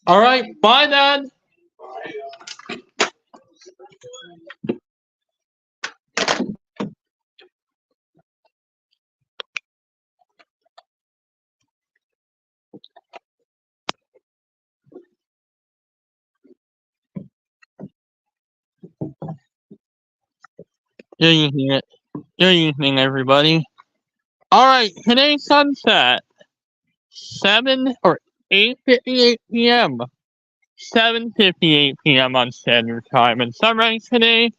All right, bye, Dad. Good evening, good evening, everybody. All right, today's sunset 8:58 p.m. 7:58 p.m. on Standard Time, and sunrise today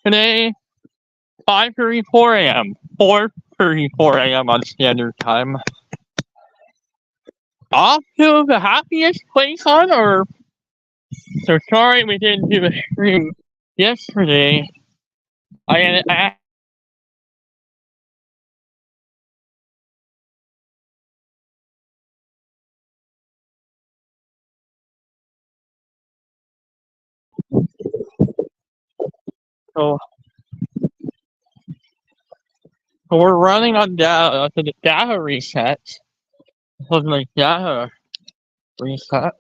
5:34 a.m. 4:34 a.m. on Standard Time. Off to the happiest place on earth. So sorry we didn't do a stream yesterday. I so we're running on data to the data reset. Looking like data reset.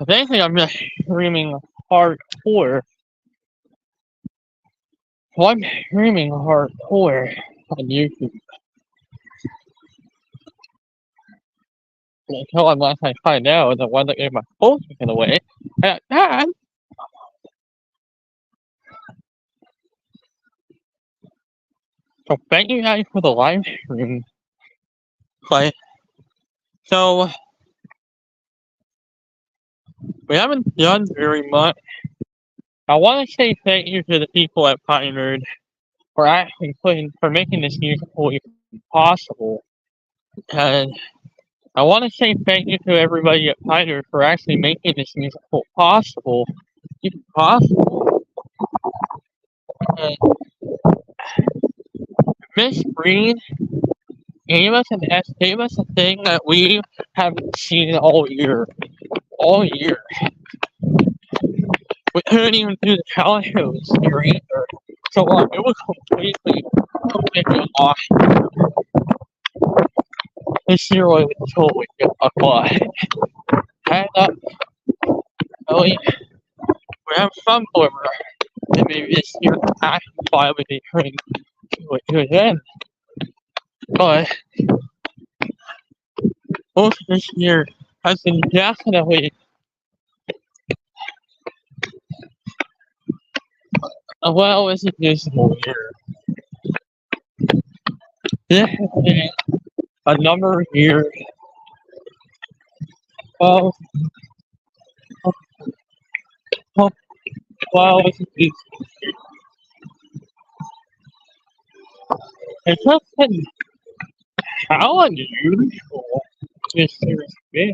I think I'm just streaming hardcore. So I'm streaming hardcore on YouTube. Until unless I find out the one that gave my phone taken away. Dad! So thank you guys for the live stream. But so we haven't done very much. I want to say thank you to the people at Pioneered for actually for making this musical even possible. And I want to say thank you to everybody at Pioneered for actually making this musical possible. Even possible. And Miss Green gave us a thing that we haven't seen all year. All year. We couldn't even do the talent shows here either. So it was completely lost. This year I was told we'd get a lot. And really, we have some glimmer that maybe this year actually finally be turning to it again. But most of this year has been definitely it's a dismal year. This has been a number of years of it's a dismal year. It's just been how unusual this year's been.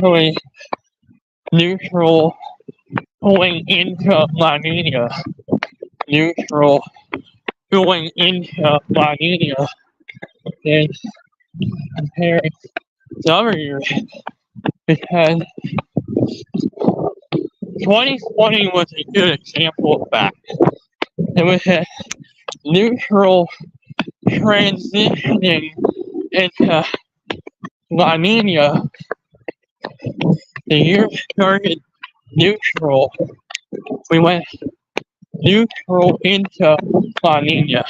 Really neutral going into La Nina. Neutral going into La Nina is compared to other years because 2020 was a good example of that. It was a neutral transitioning into La Nina. The year started neutral. We went neutral into La Nina.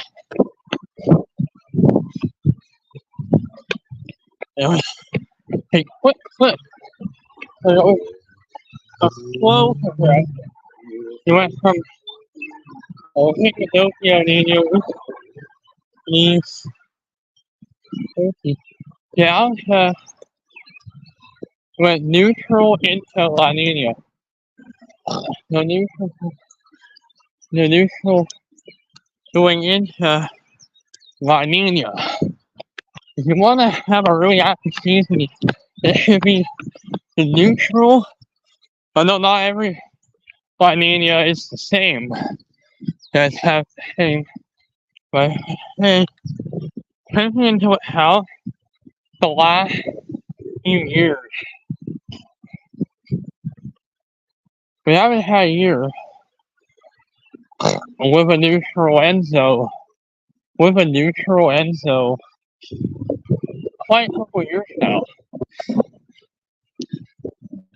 It was a quick flip. A slow progression. You went from Philadelphia East down to went neutral into La Nina. The neutral going into La Nina. If you want to have a really happy season, it should be the neutral. But no, not every La Nina is the same. Guys have the same. But hey, taking into account the last few years, we haven't had a year with a neutral Enzo with a neutral Enzo quite a couple years now.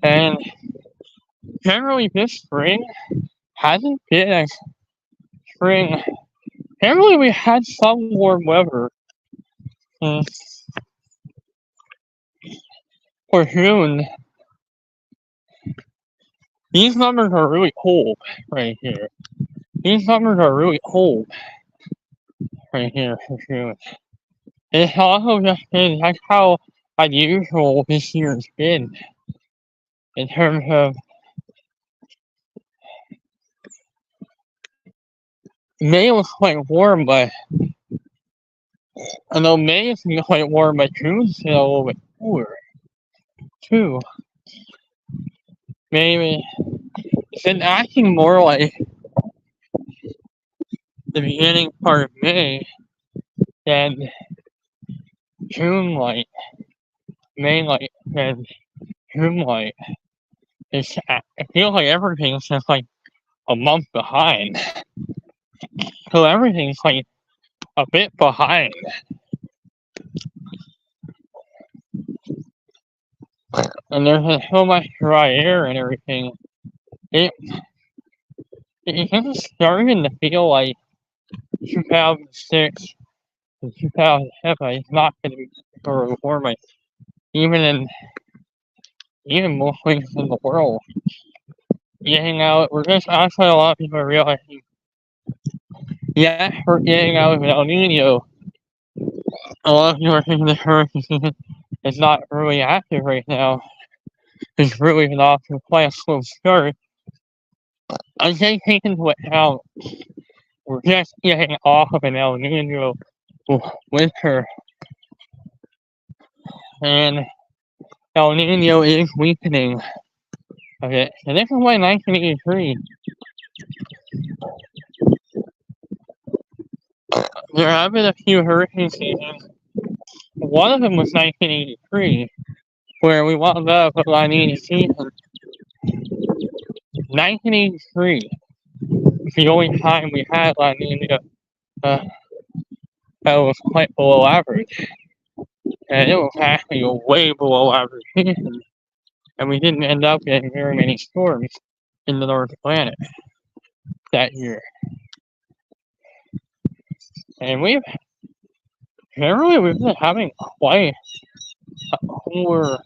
And generally this spring hasn't been a spring. Generally we had some warm weather for June. These numbers are really cold right here. These numbers are really cold right here for June. It's also just been, that's how unusual this year has been in terms of May was quite warm, but I know May is quite warm, but June's still a little bit cooler too. Maybe it's been acting more like the beginning part of May than June light. May light than June light. It feels like everything's just like a month behind. So everything's like a bit behind. And there's so much dry air and everything. It's just starting to feel like 2006 and 2007 is not going to be super warming, even most places in the world. Getting out, we're just actually a lot of people are realizing, yeah, we're getting out of El Nino. A lot of people are thinking the hurricane season is not really active right now. It's really not to quite a slow start. I think taking into account we're just getting off of an El Nino winter, and El Nino is weakening a bit. And this is why 1983, there have been a few hurricane seasons. One of them was 1983, where we wound up with La Nina season. 1983 was the only time we had La Nina that was quite below average. And it was actually a way below average season. And we didn't end up getting very many storms in the North Atlantic that year. And we've been having quite a cooler,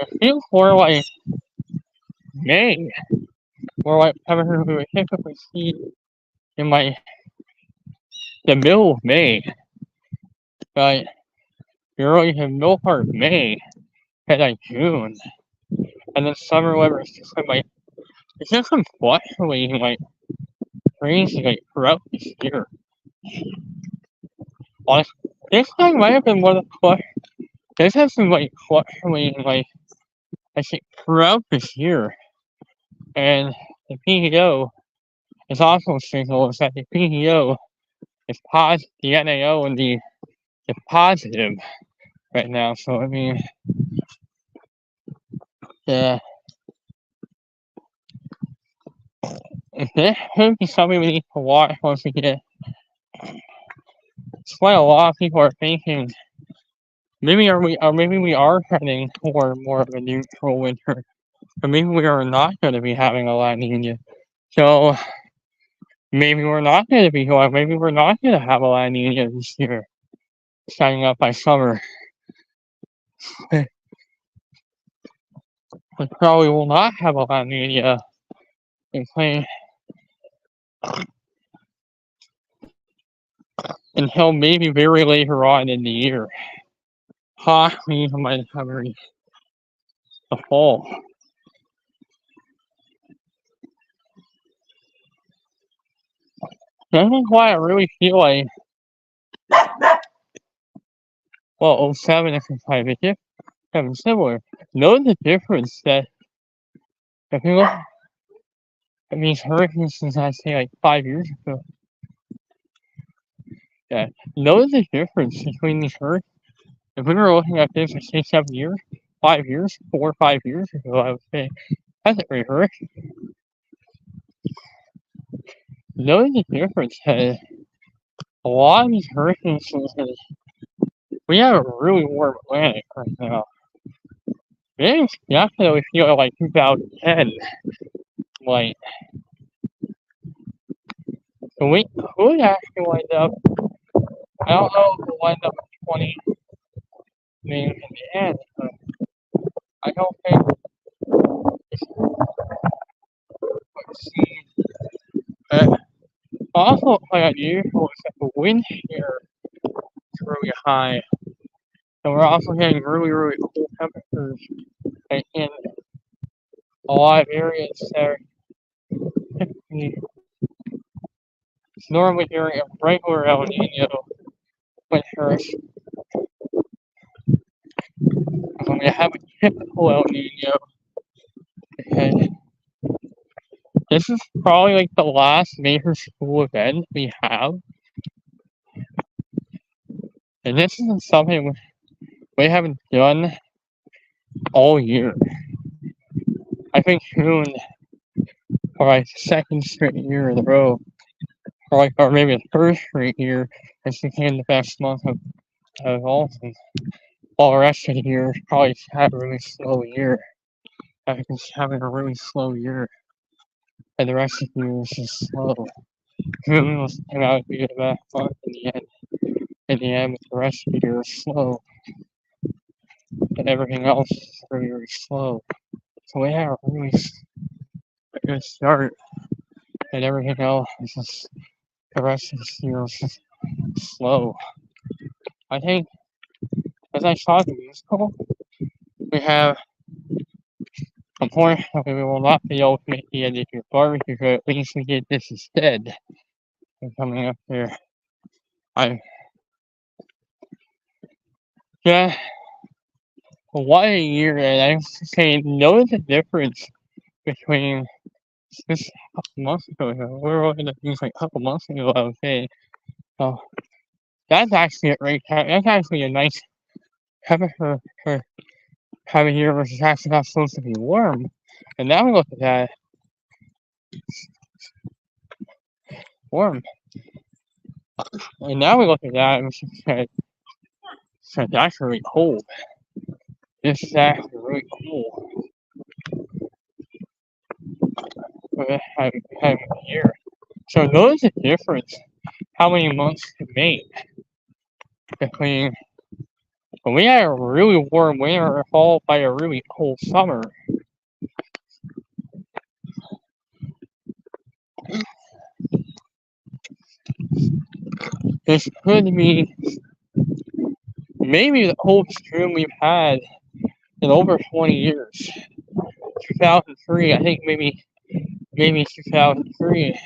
it feels more like May, more like temperatures we would typically see in the middle of May. But early to middle part of May and like June. And then summer weather is just like it's just been fluctuating like crazy like throughout this year. Honestly, this time might have been one of the this has been like fluctuating like I think throughout this year. And the PTO is also signals that the PTO is positive, the NAO and the is positive right now. So I mean, yeah, this could be something we need to watch once we get. It's why a lot of people are thinking maybe we are heading toward more of a neutral winter, or maybe we are not going to be having a La Nina. So maybe we're not going to be maybe we're not going to have a La Nina this year, starting up by summer. We probably will not have a La Nina until maybe very later on in the year. We might have reached the fall. This is why I really feel like, well, 07 is kind of similar. Notice the difference that if you look at these hurricanes since I say like 5 years ago, yeah, notice the difference between these hurricanes. If we were looking at this, say 7 years, 5 years, 4 or 5 years ago, I would say that's a great hurricane. Notice the difference that a lot of these hurricane seasons, we have a really warm Atlantic right now. It definitely feel like 2010. Like, so we could actually wind up, I don't know if we'll wind up with 20 maybe in the end, but I don't think it's what seems. Also, quite unusual is that the wind here is really high. So we're also getting really, really cool temperatures in a lot of areas that are typically normally during a regular El Nino winters. When we have a typical El Nino, and this is probably like the last major school event we have. And this isn't something we haven't done all year. I think June, for like the second straight year in a row, or maybe the first straight year, has became the best month of all. And all the rest of the year probably had a really slow year. I think it's having a really slow year. And the rest of the year is just slow. June was came out to be the best month in the end. In the end, the rest of the year is slow. And everything else is very, very slow. So we had a really good start. And everything else is just, the rest of the year is just slow. I think, as I saw the musical, we have, unfortunately, we will not be able to make the end of your barbecue, but at least we did this instead. And coming up here, yeah, what a year, and I say, notice the difference between this a couple months ago. We're looking at things like a couple months ago, I would say. So, that's actually a great time. That's actually a nice temperature for time of year versus actually not supposed to be warm. And now we look at that, warm. And now we look at that and we say, it's actually really cold. This is actually really cool for this time of year. So notice the difference, how many months to make between when we had a really warm winter followed by a really cold summer. This could be maybe the coldest June we've had in over 20 years. 2003, I think maybe 2003.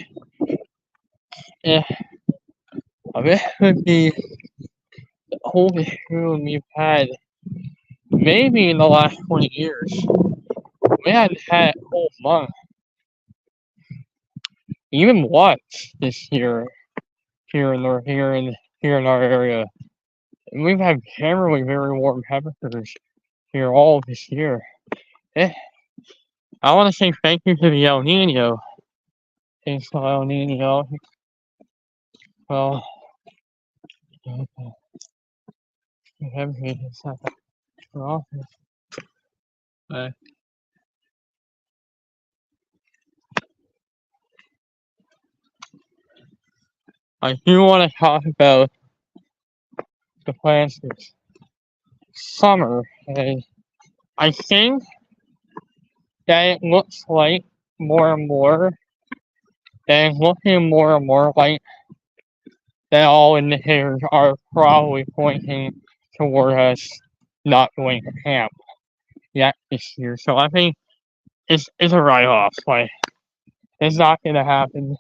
Yeah, I bet it could be the coldest June we've had maybe in the last 20 years. We hadn't had a cold month even once this year here in our area. And we've had generally very warm temperatures here all this year. Eh, I want to say thank you to the El Nino. Thanks to El Nino. Well, everything is not for office. But I do want to talk about the plans for summer. And I think that it looks like more and more, that it's looking more and more like that all indicators are probably pointing toward us not going to camp yet this year. So I think it's a write-off. Like, it's not going to happen.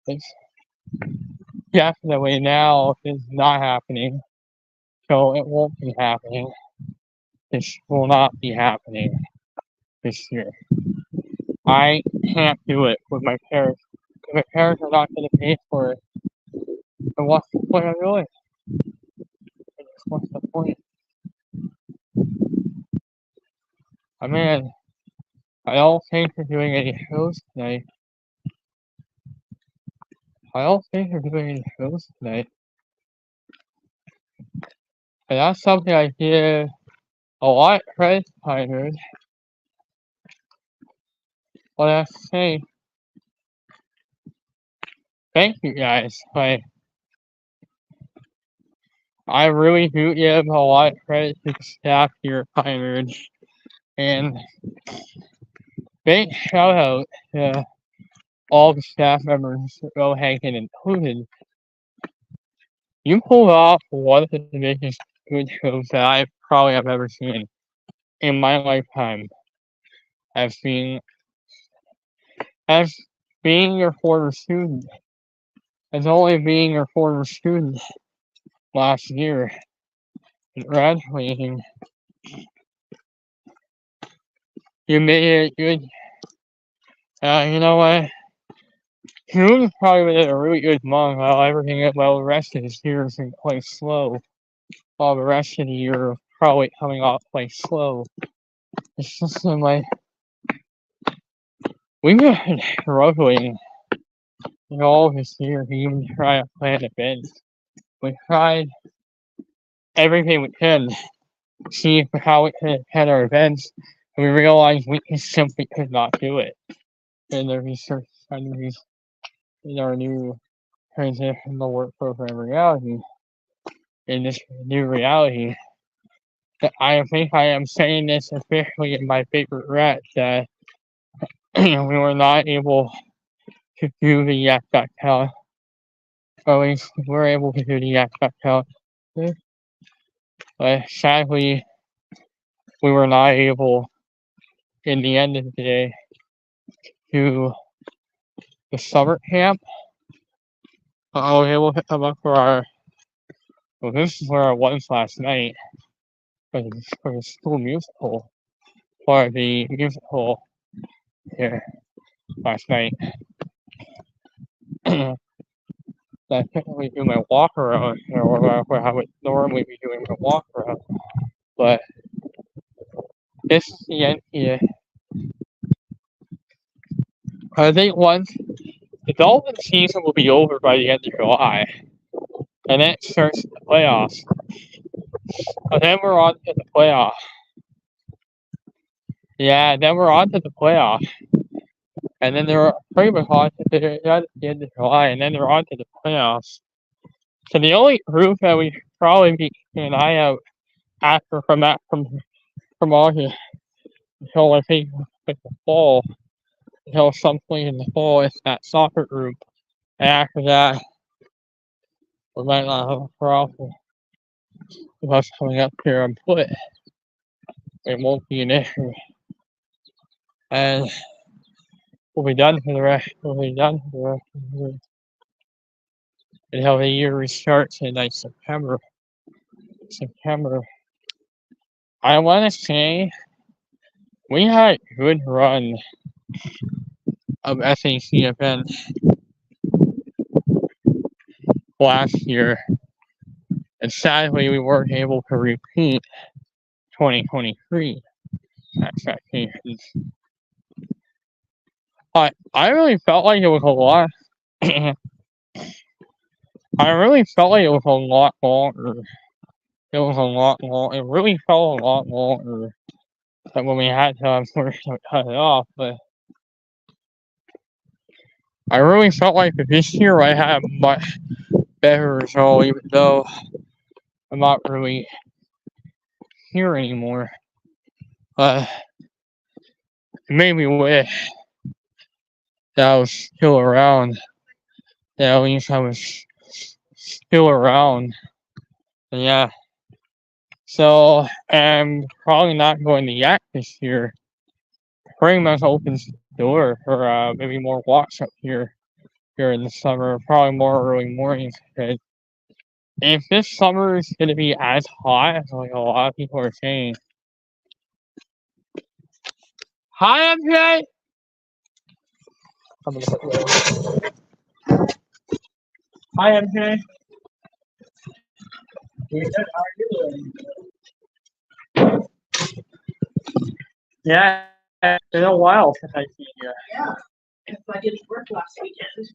It's definitely now is not happening. So it won't be happening. This will not be happening this year. I can't do it with my parents. If my parents are not going to pay for it, then what's the point of doing it? What's the point? I mean, I don't think we're doing any shows tonight. I don't think they're doing any shows tonight. And that's something I hear a lot right timers. But I say thank you guys. Like I really do give a lot of credit to the staff here at Pioneers. And big shout out to all the staff members, Rohankin included. You pulled off one of the biggest good shows that I probably have ever seen in my lifetime. As being your former student. As only being your former student last year and graduating. You made it good. You know what? June probably been a really good month while everything while the rest of this year has been quite slow. While the rest of the year probably coming off quite slow. It's just like we've been struggling all this year to even try to plan events. We tried everything we could to see how we could plan our events, and we realized we simply could not do it. And the research studies in our new transitional work program reality, in this new reality, that I think I am saying this officially in my favorite rat that we were not able to do the Yak Back Count. Or at least we were able to do the Yak Back Count. But sadly, we were not able, in the end of the day, to the summer camp. I was able to come up for our. Well, this is where I was last night for the school musical. For the musical here last night. I technically do my walk around, or where I would normally be doing my walk around. But this is the end here. I think once the Dolphin season will be over by the end of July, and then it starts the playoffs. And then we're on to the playoffs. Yeah, then we're on to the playoffs. And then they're pretty much on to the end of July, and then they're on to the playoffs. So the only group that we should probably be keeping an eye out after from August until I think like the fall, until something in the fall is that soccer group. And after that, we might not have a problem with us coming up here on foot. It won't be an issue. And we'll be done for the rest. We'll be done for the rest of the year. Until the year restarts in like September. I want to say we had a good run of SAC events last year, and sadly we weren't able to repeat 2023 expectations. But I really felt like it was a lot. I really felt like it was a lot longer. It was a lot long. It really felt a lot longer than when we had to unfortunately cut it off. But I really felt like this year I had a much better result, even though I'm not really here anymore. It made me wish that I was still around. That at least I was still around. And yeah. So I'm probably not going to Yak this year. Pretty much opens the door for maybe more walks up here in the summer. Probably more early mornings. Because if this summer is going to be as hot as like a lot of people are saying. Hi, MJ. Hi, MJ. How are you doing? Yeah, it's been a while since I've seen you. Yeah, if I didn't work last weekend.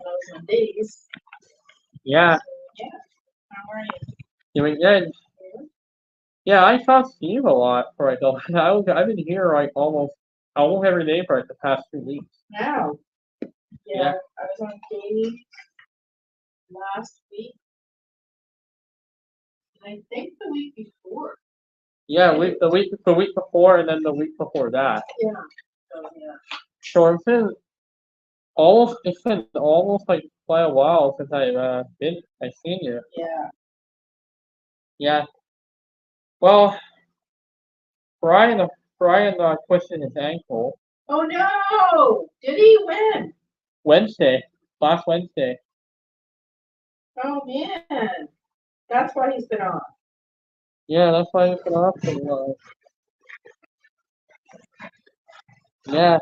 those on days. Yeah, Yeah. How are you? doing good. Yeah, I saw Steve a lot for like I've been here like almost every day for like the past 2 weeks. Now. Yeah. Yeah. I was on days last week. And I think the week before. Yeah, the week before and then the week before that. Yeah. So yeah. So it's been almost like quite a while since I've seen you. Yeah. Yeah. Well, Brian twisted his ankle Oh no! Did he win? last Wednesday. Oh man. That's why he's been off. Yeah, that's why he's been off for a while. Yeah.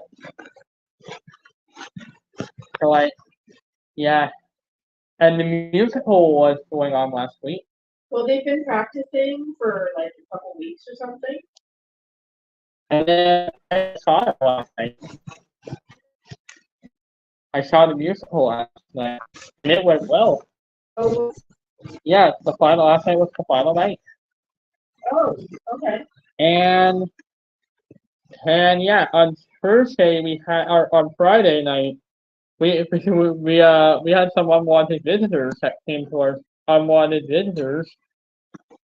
So yeah. And the musical was going on last week. Well, they've been practicing for like a couple weeks or something. And then I saw it last night. I saw the musical last night. And it went well. Oh, Yeah, last night was the final night. oh, okay. And yeah, on Thursday on Friday night we had some unwanted visitors that came to our unwanted visitors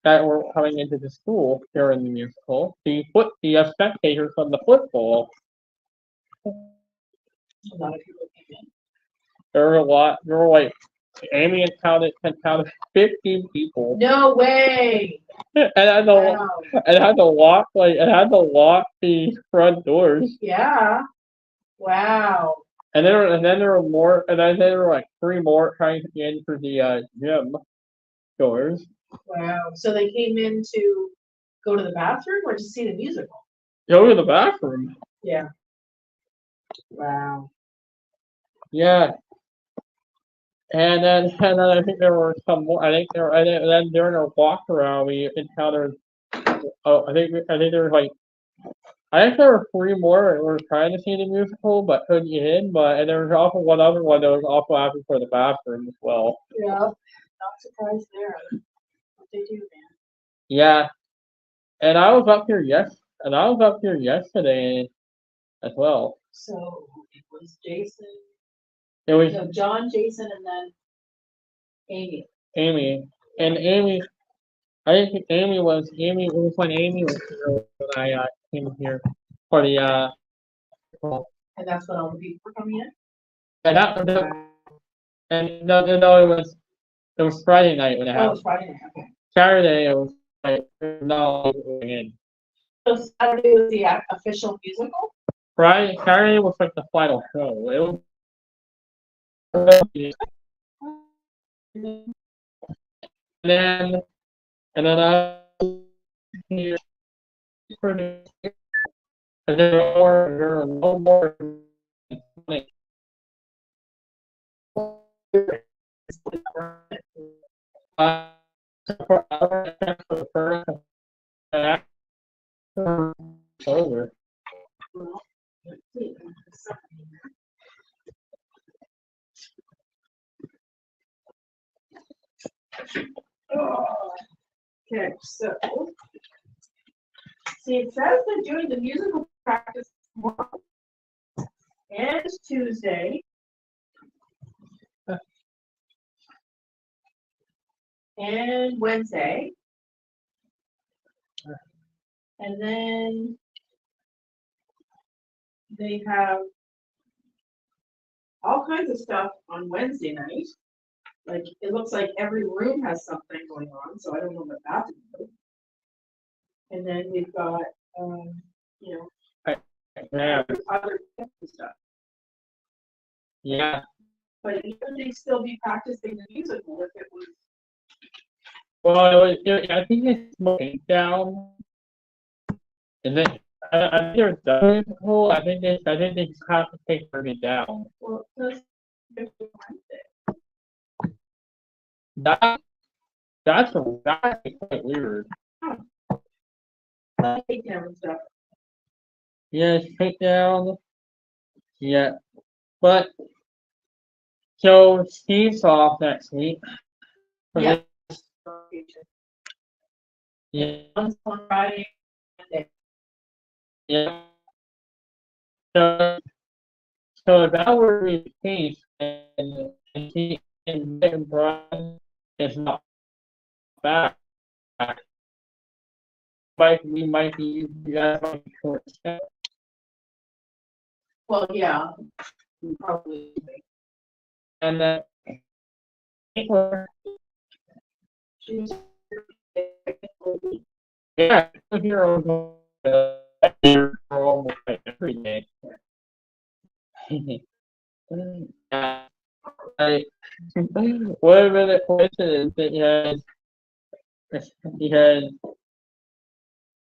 that were coming into the school during the musical. The spectators from the football. A lot of people came in. There were a lot. There were like Amy counted 15 people. No way! And I had to Wow. had to lock the front doors. Yeah. Wow. And then there were more, and then there were like 3 more trying to get in through the gym doors. Wow. So they came in to go to the bathroom or to see the musical? Go to the bathroom. Yeah. Wow. Yeah. And then I think there were some more. I think there and then during our walk around we encountered. Oh, I think there was like. I think there were 3 more that were trying to see the musical but couldn't get in. And there was also one other one that was also asking for the bathroom as well. Yeah. Not surprised there. What they do, man. Yeah. And I was up here yesterday as well. So it was Jason. It was No, John, Jason, and then Amy. Amy. And Amy, I think Amy was when Amy was here when I came here for the And that's when all the people were coming in? and that and no it was Friday night when it Oh, it happened. was Friday night, okay. Saturday it was like no going in. So Saturday was the official musical? Saturday was like the final show. It was and then I here and there are no more for our the first over. Well, let's see. Okay, so see, it says they're doing the musical practice tomorrow and Tuesday. And Wednesday. And then they have all kinds of stuff on Wednesday night. Like, it looks like every room has something going on, so I don't know what that's about. And then we've got, you know, Yeah. other stuff. Yeah. But even they still be practicing the musical if it was. Well, I think it's moving down. And then I think there's the musical. I think they just have to take it down. Well, it says Wednesday. That's quite weird. Take down stuff. Yeah, take down. Yeah, but So Steve's off next week. For Yeah. this- Yeah. On Friday, Monday. Yeah. So, so if that were to be the case, and he and Brian is not back, we might be that might be short step. Well, yeah, probably. And then people, yeah, here almost like every day. Yeah, what a minute coincidence that he had.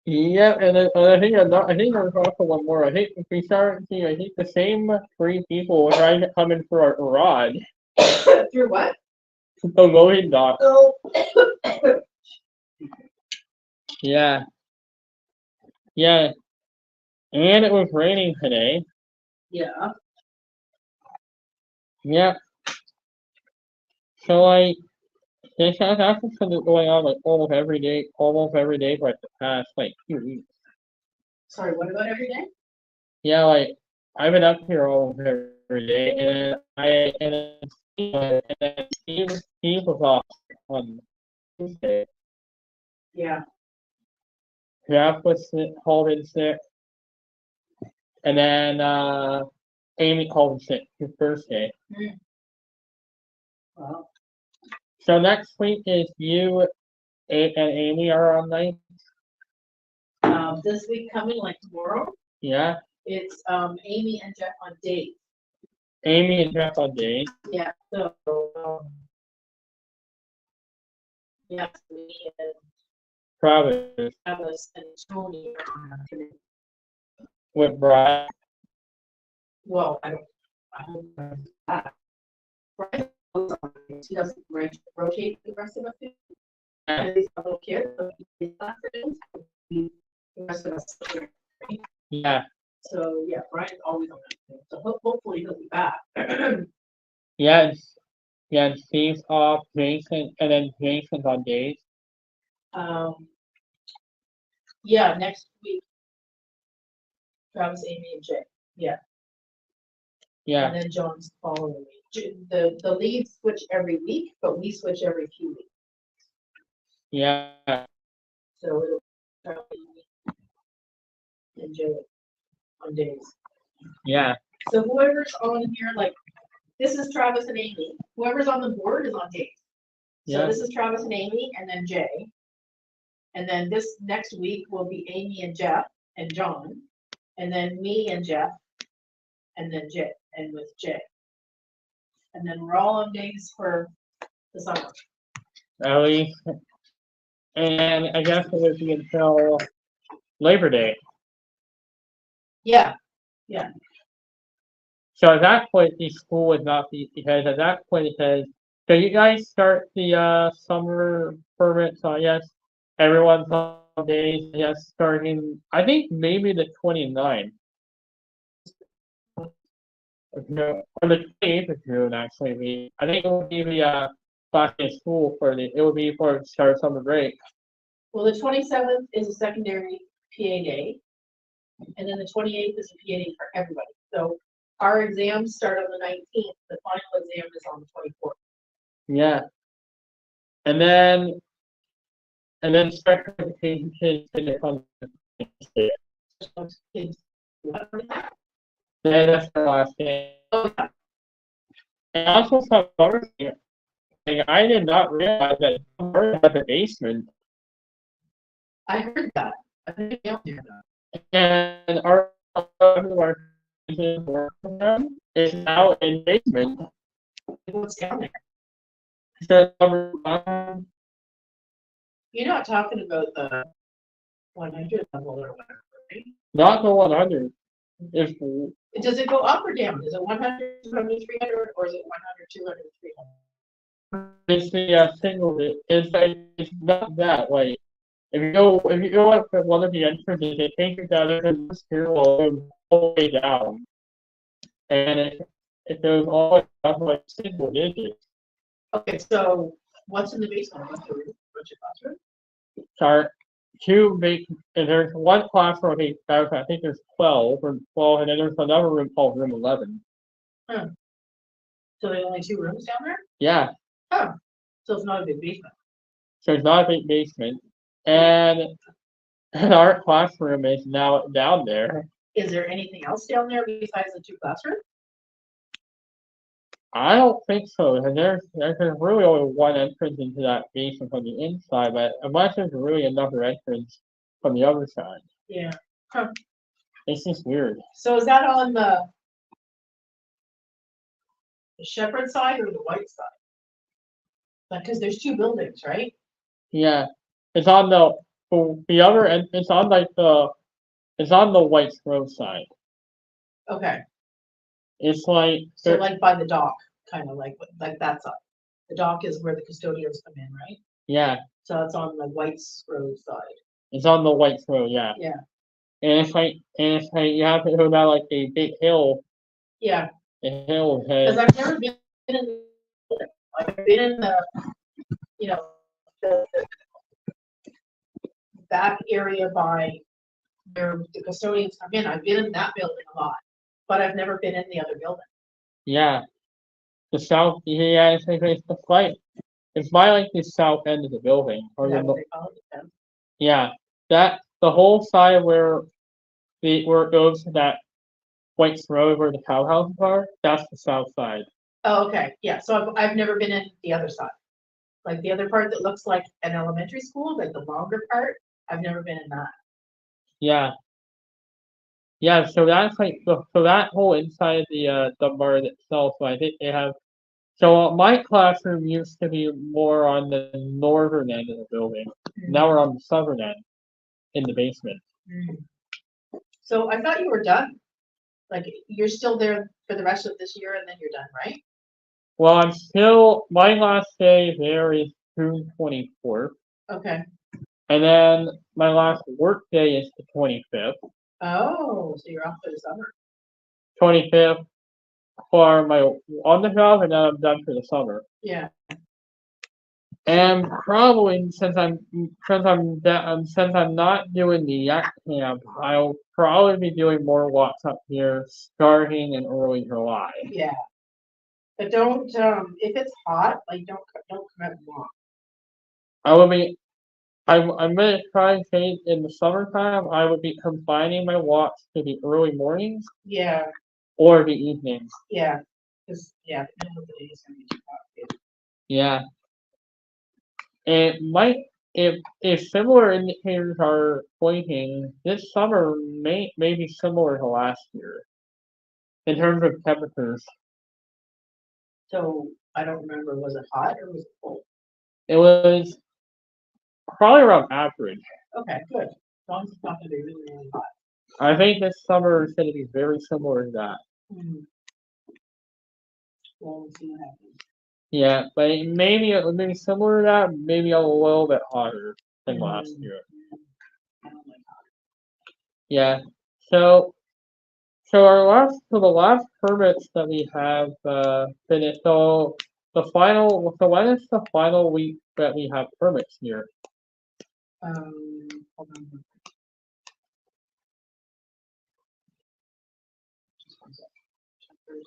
Yeah, and then, I think I think there's also one more. I think if we start seeing, I think the same three people were trying to come in for our garage. Through what? The loading dock. Oh. Yeah. Yeah. And it was raining today. Yeah. Yeah. So like this has actually been going on like almost every day for like the past like 2 weeks. Sorry, what about every day? Yeah, like I've been up here almost every day, and then Steve was off on Tuesday. Yeah. Jeff was sick, called in sick, and then Amy called in sick his Thursday. Well, So next week is you and Amy are on night. this week coming, like tomorrow, Yeah, it's Amy and Jeff on dates. Amy and Jeff on days. Yeah. So yeah, me and Travis Travis and Tony are on afternoon. with Brian. Well, I don't know that. Brian goes on dates. He doesn't rotate the rest of us. And these little kids, so he's afternoons, the rest of us. Yeah, So yeah, Brian's always on that. So hopefully he'll be back. yes, yeah. Steve's off, Jason, and then Jason's on days. Yeah, next week. Travis, Amy, and Jay. Yeah. Yeah, And then John's following week. The leads switch every week, but we switch every few weeks. yeah, So it'll Travis, Amy, and Jay on days. yeah, So whoever's on here, like this is Travis and Amy. Whoever's on the board is on days. So yeah, this is Travis and Amy, and then Jay. And then this next week will be Amy and Jeff and John, and then me and Jeff, and then Jay, and with Jay. And then we're all on days for the summer. at least. And I guess it would be until Labor Day. Yeah, So at that point, the school would not be, because at that point it says, so you guys start the summer permits, I guess, everyone's on days, yes, starting, I think maybe the 29th. No, or the 28th of June, actually. I think it would be the last day of school it would be for start summer break. well, the 27th is a secondary PA day. And then the 28th is a PA day for everybody. So our exams start on the 19th, the final exam is on the 24th. Yeah. And then special education kids finish on the day. Kids. Then that's the last day. Oh, yeah. And also some other thing, I did not realize that Summer has a basement. I heard that. I think I heard that. And our work program is now in basement. What's down there? So, You're not talking about the 100 level or whatever, right? not the 100. It's, Does it go up or down? Is it 100, 200, 300, or is it 100, 200, 300? it's the single. It's not that. Like if you go up at one of the entrances, it takes you down to the stairwell all the way down, and it goes all up like single digits. Okay, so what's in the basement? What's your classroom? Sorry, and there's one classroom, I think there's 12 or 12, and then there's another room called room 11. So there's only 2 rooms down there? Yeah, Oh, so it's not a big basement. so it's not a big basement. And our classroom is now down there. Is there anything else down there besides the 2 classrooms? I don't think so. And there's really only one entrance into that basement from the inside, but unless there's really another entrance from the other side. Yeah. Huh. It's just weird. So is that on the Shepherd side or the White side? Because there's 2 buildings, right? Yeah, it's on the other end. It's on the White's Grove side. Okay. It's like So like by the dock, kind of like that side. The dock is where the custodians come in, right? yeah, So it's on the White's Road side. it's on the White's Road. Yeah. Yeah. And it's like you have to go down like a big hill. Yeah. A hill Because head. I've never been in, I've been in the, the back area by where the custodians come in. I've been in that building a lot, but I've never been in the other building. Yeah. The south. Yeah, it's by like the south end of the building, or Is that the what they call it? Yeah. yeah. That the whole side where it goes to that White's Road where the cow houses are. That's the south side. Oh, okay. Yeah. So I've never been in the other side. Like the other part that looks like an elementary school, like the longer part, I've never been in that. Yeah. Yeah, so that's like so that whole inside the barn itself. So I think they have. So my classroom used to be more on the northern end of the building. Now we're on the southern end, in the basement. So I thought you were done. Like you're still there for the rest of this year, and then you're done, right? Well, I'm still. My last day there is June 24th, Okay. and then my last work day is the 25th. Oh, so you're off for the summer. 25th for my on the job, and then I'm done for the summer. Yeah. And probably since I'm not doing the yak camp, I'll probably be doing more walks up here starting in early July. Yeah. But don't if it's hot, like don't come out and walk. I'm gonna try and change in the summertime. I would be combining my walks to the early mornings. Yeah. Or the evenings. Yeah. Because the middle of the day is gonna be too hot. Yeah. It might if similar indicators are pointing, this summer may be similar to last year in terms of temperatures. So I don't remember, was it hot or was it cold? It was probably around average. Okay, good. As long as it's not gonna be really, really hot. I think this summer is gonna be very similar to that. Well, we'll see what happens. Yeah, but maybe it would be similar to that, maybe a little bit hotter than last year. I don't like hot. Yeah. So the last permits that we have finished. So when is the final week that we have permits here? Hold on. Just one second.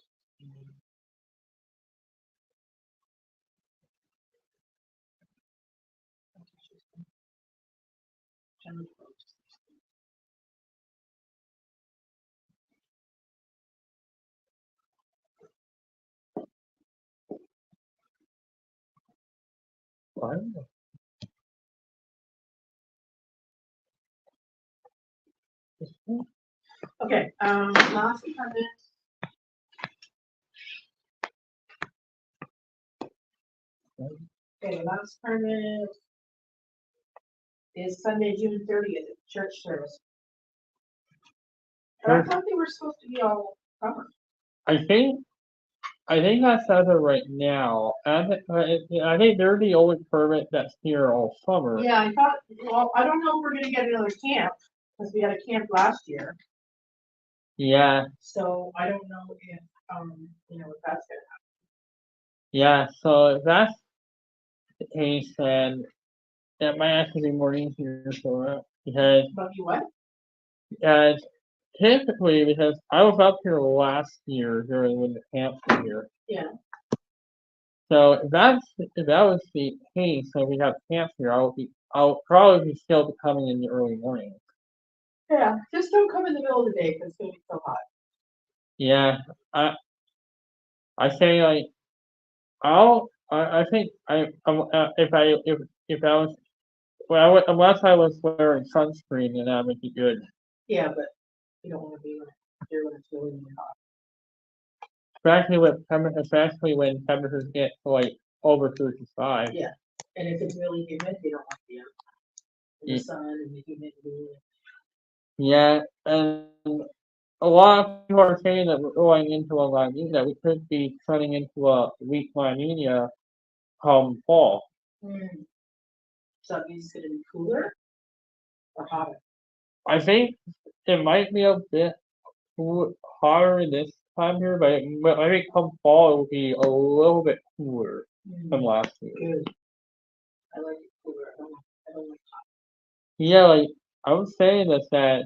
Okay, last permit. Okay, last permit is Sunday, June 30th, church service. But I thought they were supposed to be all summer. I think that's as of right now. I think they're the only permit that's here all summer. Yeah, I thought. Well, I don't know if we're gonna get another camp because we had a camp last year. Yeah. So I don't know if if that's gonna Yeah, so if that's the case, then that might actually be more easier for us because happen. But you what? uh, typically because I was up here last year during when the camps were here. Yeah. So if that was the case, so we have camps here, I'll probably be still be coming in the early morning. Yeah, just don't come in the middle of the day because it's gonna be so hot. Yeah, I say like I think if I was unless I was wearing sunscreen, then that would be good. Yeah, but you don't wanna be here when it's really hot. Especially when temperatures get to like over 35. Yeah, and if it's really humid, you don't want to be out in the Ye- sun and the humidity. Yeah, and a lot of people are saying that we're going into a La Nina, that we could be turning into a weak La Nina come fall. So that means it's gonna be cooler or hotter? I think it might be a bit hotter this time here, but I think come fall it will be a little bit cooler than last year. Good. I like it cooler. I don't like hot. Yeah, like I was saying this that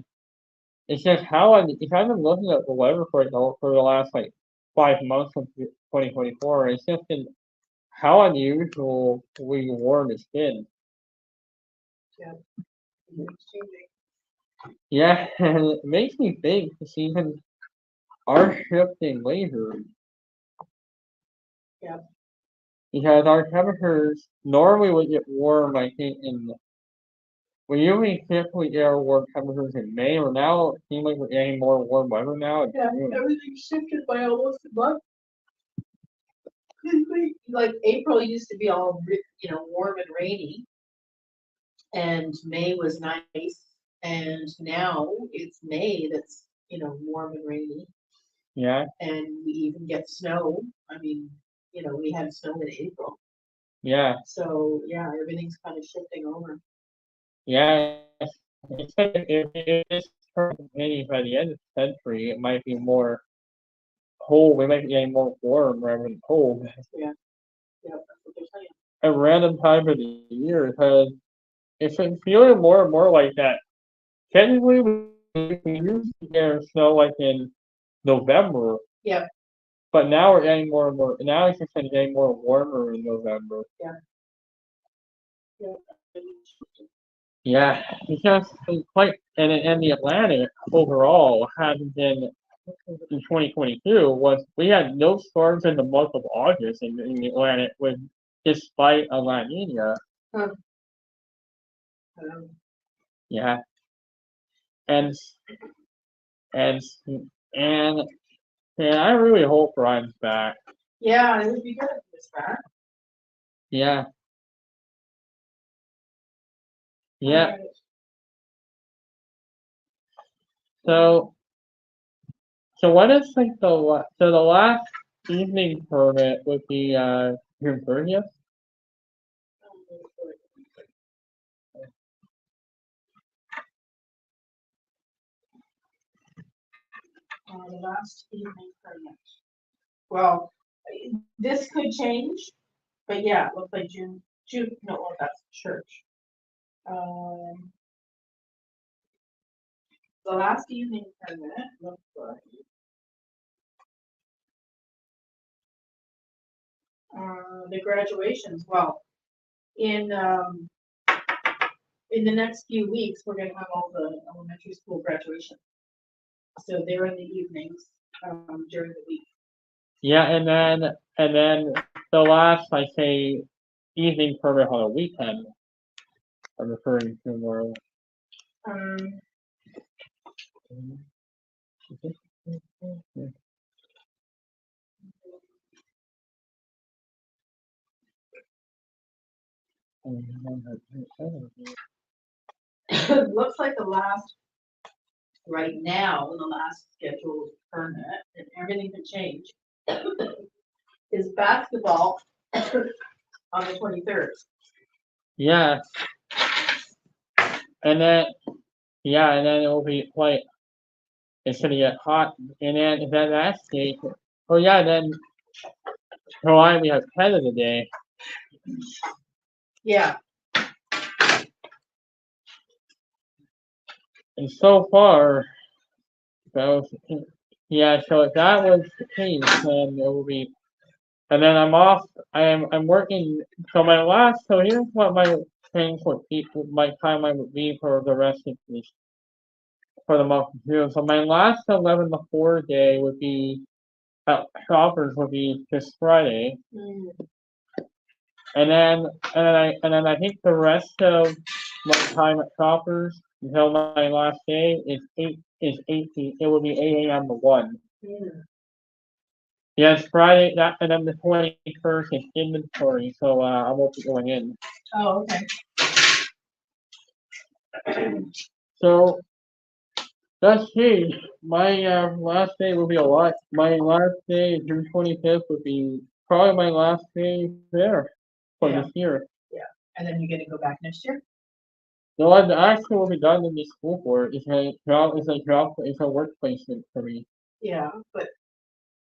it's just if I've been looking at the weather for the last like 5 months of 2024, it's just been how unusually warm it's been. Yeah. It's changing. Yeah, and it makes me think it's even our shifting later. Yeah. Because our temperatures normally would get warm, I think, we usually typically get our warm temperatures in May, or now it seems like we're getting more warm weather now in Yeah, June. everything shifted by almost a month. Like April used to be all warm and rainy, and May was nice, and now it's May that's warm and rainy, Yeah, and we even get snow. I mean, we had snow in April, yeah, so yeah, everything's kind of shifting over. yeah. It's like if this turns maybe by the end of the century, it might be more cold. We might be getting more warm rather than cold Yeah, that's what they're saying. at random time of the year because it's been feeling more and more like that. Technically, we used to get snow like in November. Yeah. But now we're getting more and more. Now it's just getting more warmer in November. Yeah. Yeah, because and the Atlantic overall hasn't been in 2022 was we had no storms in the month of August in the Atlantic with despite a La Nina. Huh. Yeah, and and and and I really hope Ryan's back. Yeah, it would be good if he was back. Yeah. Yeah. Alright. So what is like the last evening permit would be June 30th? The last evening permit. Well, this could change, but yeah, it looks like June, no, well, that's church. The last evening permit looks like the graduations. Well, in the next few weeks, we're gonna have all the elementary school graduation. So they're in the evenings during the week. Yeah, and then the last I say evening permit on a weekend. I'm referring to more. Looks like the last, right now, the last scheduled permit, and everything can change, is basketball on the 23rd. Yeah. And then it will be quite. It's gonna get hot, and then if that's the case, Oh yeah, then July we have Canada Day. Yeah. And so far, that was yeah. So if that was the case, then it will be. And then I'm off. I'm working. So my last. So here's what my thing would be. My timeline would be for the rest of this for the month of June. So my last 11 to 4 day would be at Shoppers would be this Friday, Mm. and then I think the rest of my time at Shoppers until my last day is 18. It will be 8 a.m. to 1. Mm. Yes, Friday that and then the 21st is inventory, so I won't be going in. Oh, okay. So let's see. My last day will be a lot. My last day, June 25th, would be probably my last day there for Yeah. this year. And then you get to go back next year? No, I actually will be done in this school for it. It's a work placement for me. Yeah, but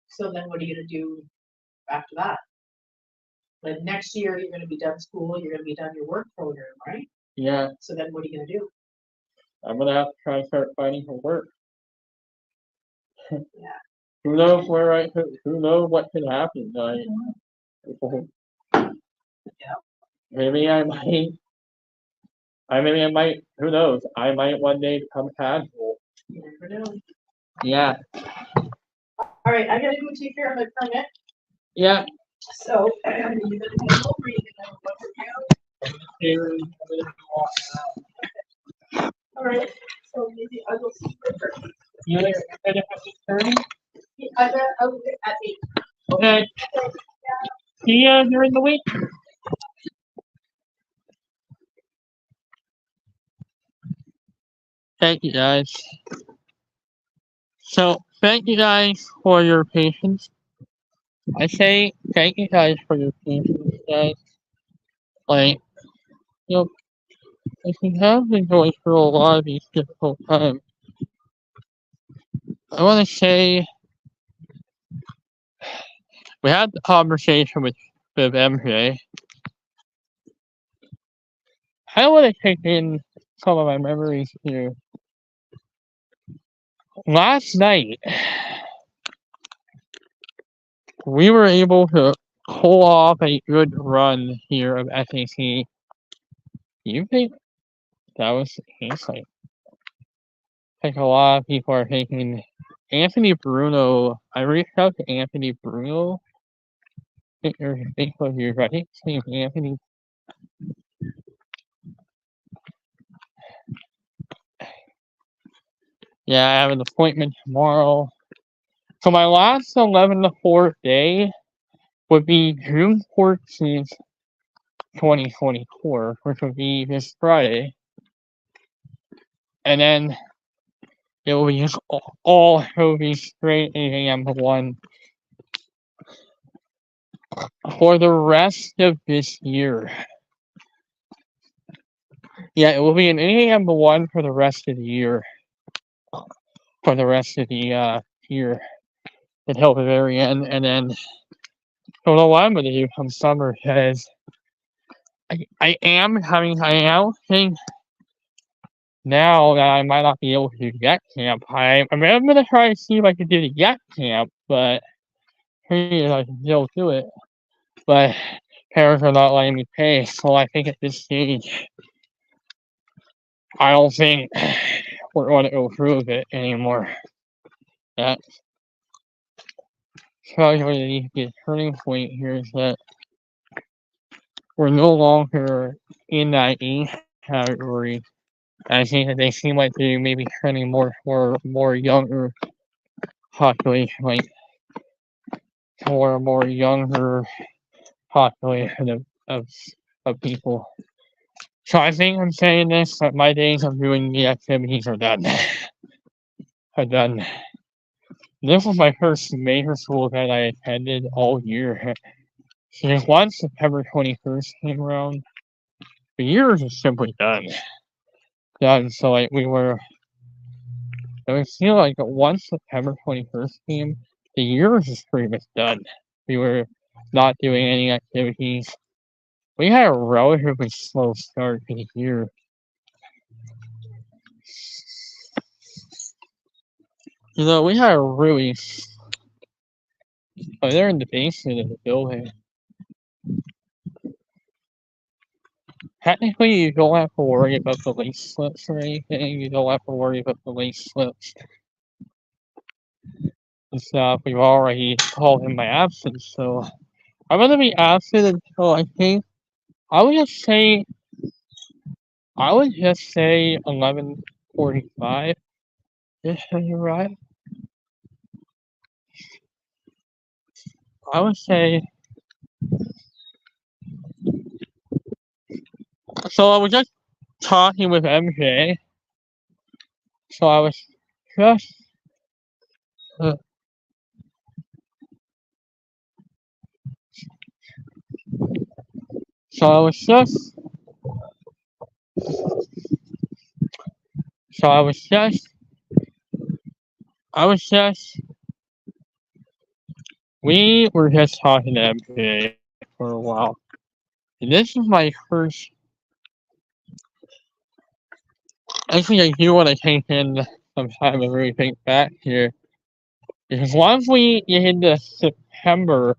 so then what are you gonna do after that? Like next year, you're gonna be done school, you're gonna be done your work program, right? Yeah, So then what are you gonna do? I'm gonna have to try and start finding for work. Yeah. Who knows who knows what could happen? Maybe I might, who knows? I might one day become casual. You never know. Yeah, All right, I gotta go take care of my permit, yeah. so you gonna come over, you gonna go to town? All right, so maybe I will see you later. You later. At 6:30? I will get at 8. Okay. See you during the week. Thank you guys. So thank you guys for your patience. I say thank you guys for your patience, guys. Like, you know, if you have been going through a lot of these difficult times, I want to say we had the conversation with MJ. I want to take in some of my memories here. Last night, we were able to pull off a good run here of SAC. You think that was the case? Like a lot of people are thinking Anthony Bruno. I reached out to Anthony Bruno. I think there's a Facebook here, but I think his name's Anthony. Yeah, I have an appointment tomorrow. So my last 11 to 4 day would be June 14th, 2024, which would be this Friday. And then it will be just all it will be straight 8 a.m. to 1 for the rest of this year. Yeah, it will be an 8 a.m. to 1 for the rest of the year. For the rest of the year until the very end. And then I don't know what I'm gonna do come summer because I am thinking now that I might not be able to do Yak Camp. I'm gonna try to see if I can do the Yak Camp, but hey, I can still do it. But parents are not letting me pay, so I think at this stage I don't think we're gonna go through with it anymore. That's probably the turning point here is that we're no longer in that age category. I think that they seem like they may be trending more younger population, like more younger population of people. So I think I'm saying this that my days of doing the activities are done. are done. This was my first major school that I attended all year. Because once September 21st came around, the year was just simply done. Done. So like it would feel like once September 21st came, the year was just pretty much done. We were not doing any activities. We had a relatively slow start to the year. We had a really. Oh, they're in the basement of the building. Technically, you don't have to worry about the late slips or anything. You don't have to worry about the late slips and stuff. We've already called in my absence, so I'm gonna be absent until I think I would just say 11:45. Is that right? I would say. So I was just talking with MJ. So I was just. Uh, so I was just. So I was just. I was just. We were just talking to MJ for a while. And this is my first. Actually, I do want to take in some time to really think back here. Because once we get into September,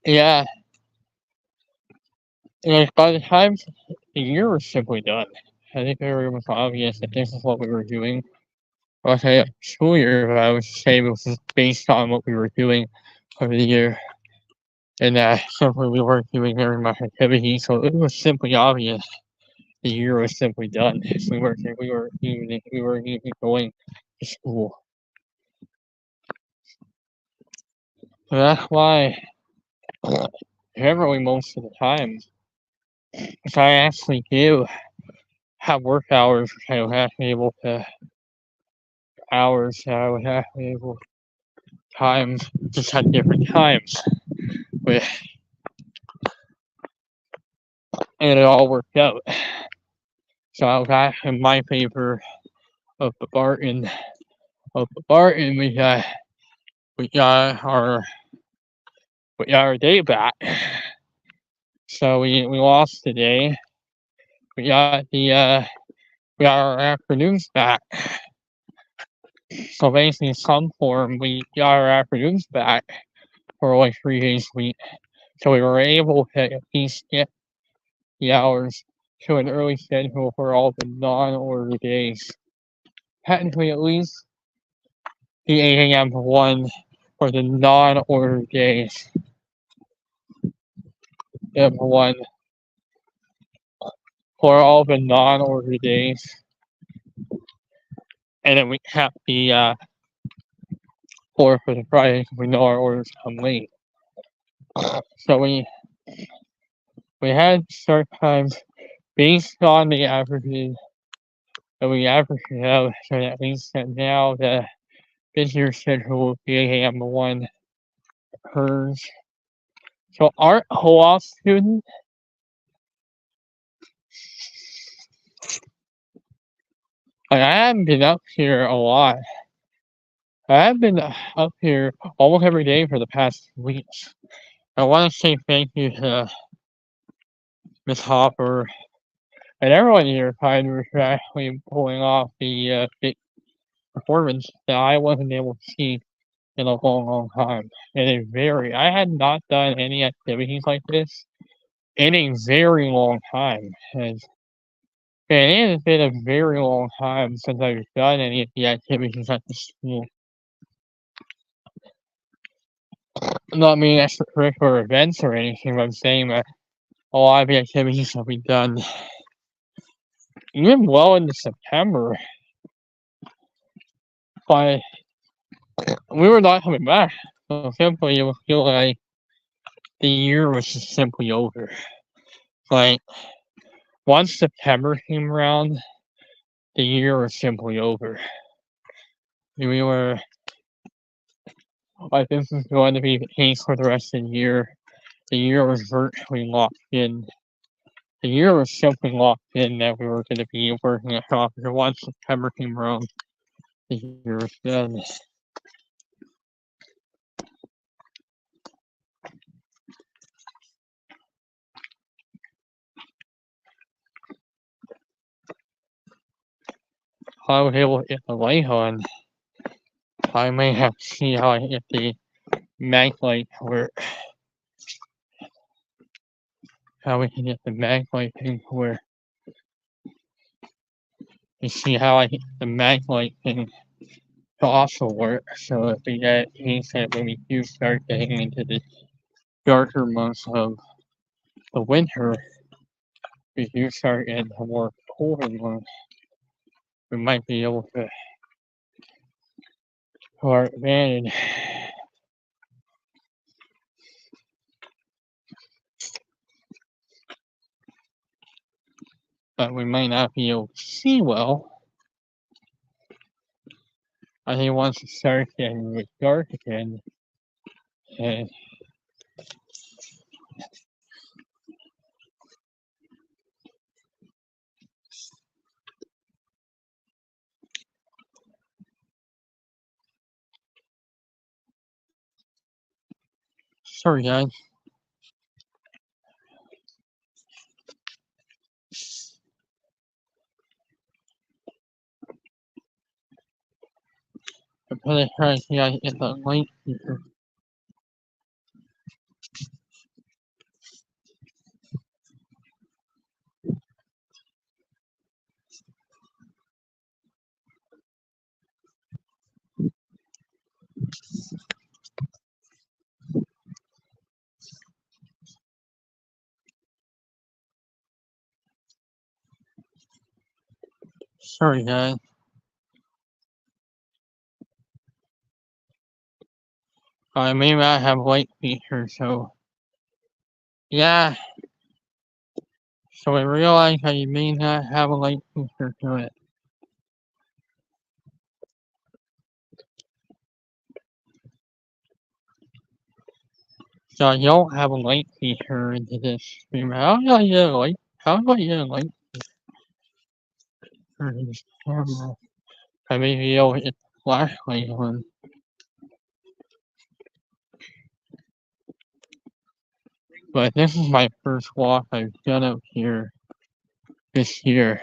yeah, by the time the year was simply done, I think it was obvious that this is what we were doing. I would say school year, but I would say it was based on what we were doing over the year. And simply we weren't doing very much activity, so it was simply obvious the year was simply done. We weren't even going to school. So that's why generally most of the time if I actually do have work hours, which I would have to be able to hours that I would have to be able times just at different times with and it all worked out. So I was actually in my favor of the Barton we got our day back. So we lost the day. We got our afternoons back. So basically in some form we got our afternoons back for like 3 days a week. So we were able to at least get the hours to an early schedule for all the non-order days. Technically at least the 8 a.m. one for the non-order days. One for all the non-order days. And then we have the 4 for the Friday because we know our orders come late. So we had start times based on the averages that we averaged out, so that means that now the busier schedule will be 8 a.m. to 1 occurs. So our co-op student I haven't been up here a lot. I have been up here almost every day for the past weeks. I want to say thank you to Miss Hopper and everyone here for actually pulling off the big performance that I wasn't able to see in a long time. I had not done any activities like this in a very long time. And it has been a very long time since I've done any of the activities at the school. Not meaning extracurricular events or anything, but I'm saying that a lot of the activities have been done even well into September. But we were not coming back. So simply it would feel like the year was just simply over. Like once September came around, the year was simply over. We were like this is going to be the case for the rest of the year. The year was virtually locked in. The year was simply locked in that we were going to be working at Hopper once September came around. You're done. I was able to get the light on. I may have to see how I get the mag light to work. How we can get the mag light thing to work. You see how I get the mag light thing to also work. So if we get means that when we do start getting into the darker months of the winter, we do start getting the more colder months, we might be able to our advantage. But we might not be able to see well. I think once it starts getting really dark again, and sorry guys. I'm really trying to see how to get the light here. Sorry guys. I may not have light feature, so yeah. So I realize that you may not have a light feature to it. So I don't have a light feature into this stream. How do I get a light? How do I get a light feature in this camera? I may be able to get the flashlight on. But this is my first walk I've done up here this year.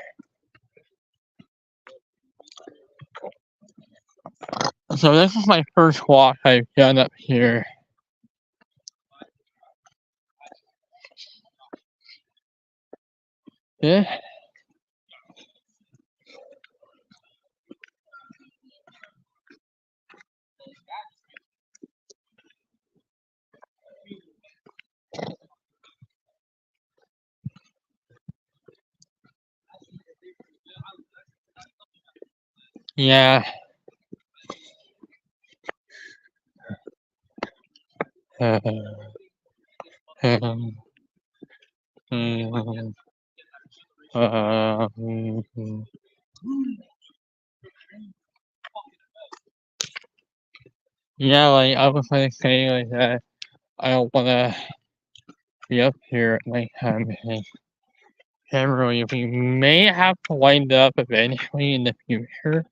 So this is my first walk I've done up here. Yeah. Yeah. Um, um, um, yeah, like I was gonna say like that. I don't wanna be up here at nighttime because generally we may have to wind up eventually in the future.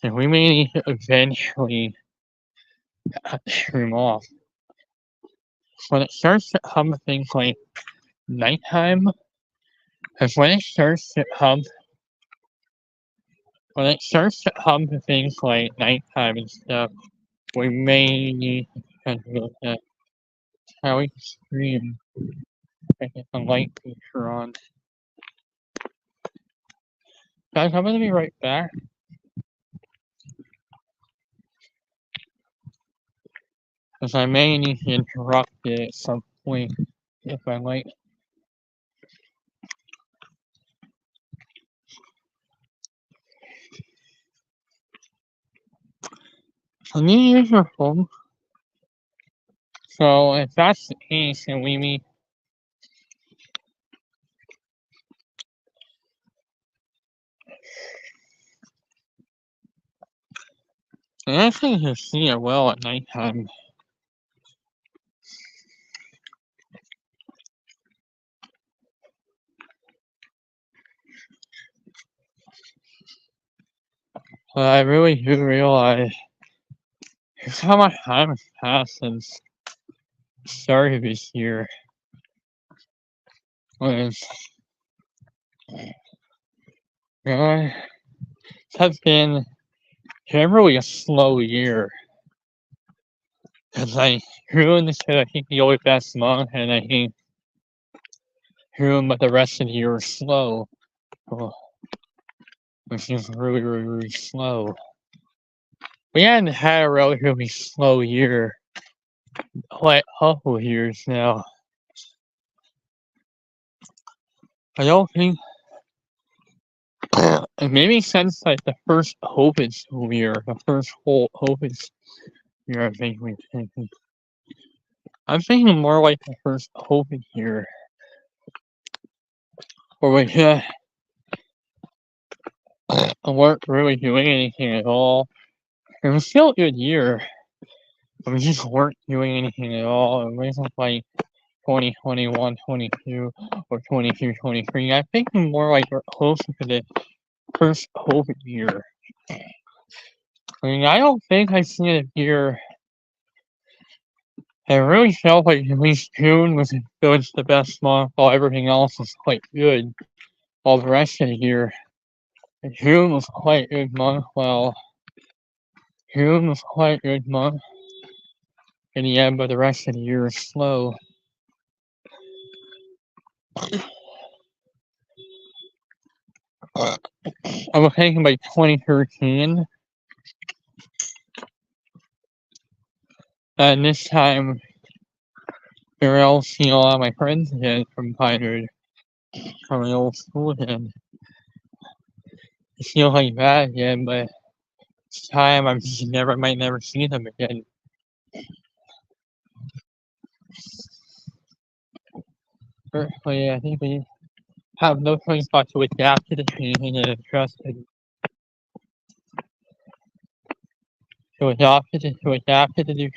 And we may need to eventually cut the stream off. When it starts to hum things like nighttime, because when it starts to hum things like nighttime and stuff, we may need to kind of look at how we can stream and get the light feature on. Guys, I'm gonna be right back. Because I may need to interrupt it at some point if I like. So need to use your phone. So if that's the case, then we may I actually can see it well at nighttime. But I really do realize just how much time has passed since the start of this year. When it has been generally a slow year. Because I June is I think the only best month, and I think June, but the rest of the year is slow. Which is really slow. We hadn't had a relatively slow year quite a couple years now. I don't think maybe since like the first COVID school year, the first whole COVID year, I think we've taken. I'm thinking more like the first COVID year, where we weren't really doing anything at all. It was still a good year, but we just weren't doing anything at all. It wasn't like 2021, 22, or 22, 23. I think more like we're closer to the first COVID year. I mean, I don't think I've seen a year. It really felt like at least June was the best month, while everything else was quite good. While the rest of the year, June was quite a good month. Well, June was quite a good month in the end, but the rest of the year is slow. I was thinking by 2013, and this time, there I'll see a lot of my friends again from Pinewood, from my old school again. It feels like that again, but this time I might never see them again. Personally, I think we have no choice but to adapt to the changing and adjust it. To adapt to the new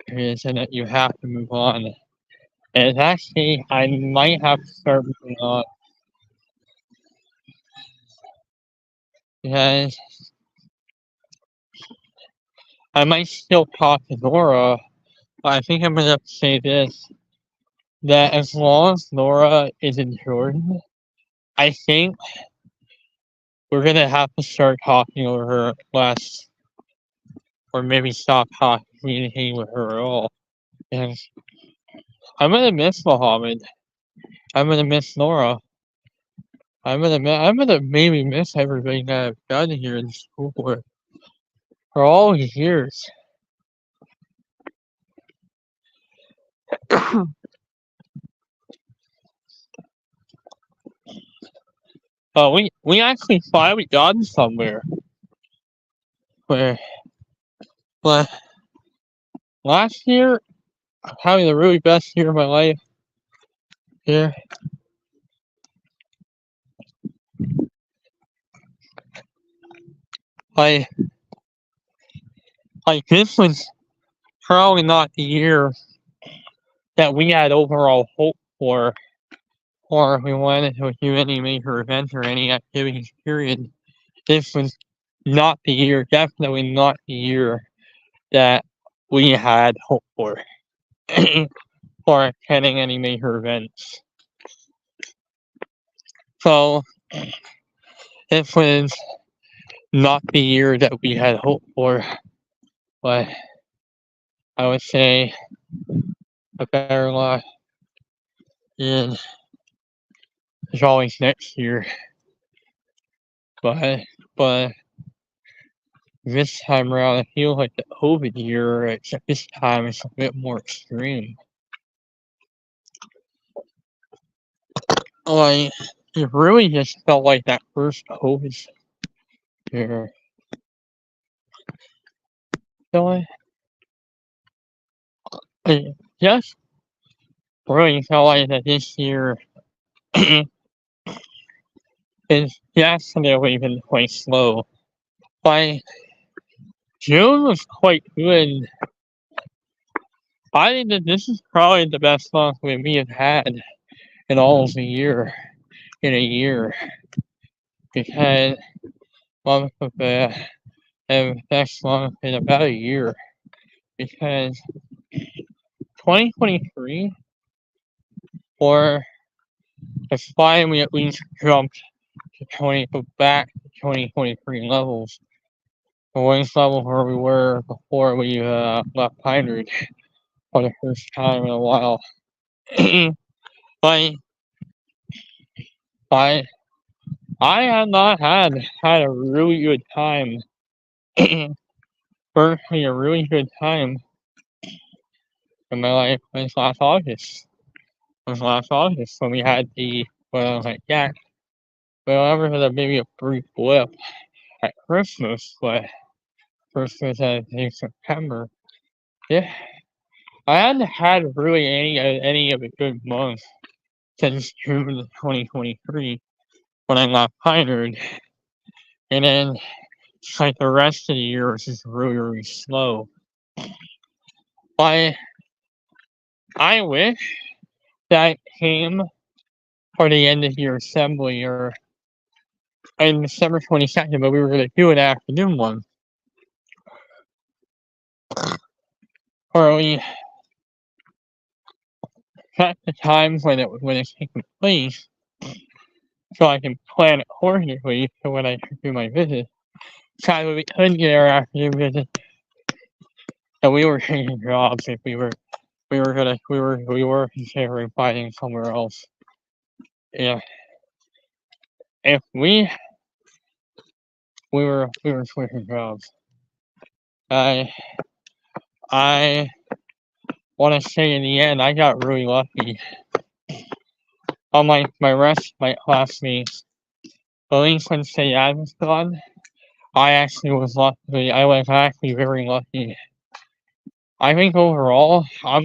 changes, and that you have to move on. And it's actually, I might have to start moving on. Because I might still talk to Nora, but I think I'm gonna have to say this, that as long as Nora is in Jordan, I think we're gonna have to start talking over her less, or maybe stop communicating with her at all. And I'm gonna miss Mohammed. I'm gonna miss Nora. I'm gonna maybe miss everything that I've done here in school for all these years. We actually finally gotten somewhere. Where, but last year, I'm having the really best year of my life. Here, like this was probably not the year that we had overall hope for, or if we wanted to do any major events or any activities. Period. This was not the year. Definitely not the year that we had hope for for attending any major events. So this was not the year that we had hoped for, but I would say a better lot is always next year. But this time around, I feel like the COVID year, except this time it's a bit more extreme. Like, it really just felt like that first COVID year. So I just really felt like that this year is definitely been quite slow. By June was quite good. I think that this is probably the best month we have had in all of the year, in a year, because month of and next month in about a year, because 2023 or it's fine we at least jumped back to 2023 levels. The wage level where we were before we left Pine Ridge for the first time in a while. but I have not had a really good time. Personally, a really good time in my life was last August. It was last August when we had when I was like, yeah, well, I ever had maybe a brief blip at Christmas, but Christmas in September. Yeah, I hadn't had really any of a good month since June of 2023 when I got fired, and then it's like the rest of the year was just really slow. I wish that came for the end of your assembly or on December 22nd, but we were going to do an afternoon one. Or we set the times when it's taking place so I can plan it accordingly for when I do my visit. So we couldn't get our afternoon visit, and we were changing jobs if we were considering finding somewhere else. Yeah. If we were switching jobs. I want to say in the end I got really lucky. On my classmates, at least when St. Ad was gone, I actually was lucky. I was actually very lucky. I think overall, a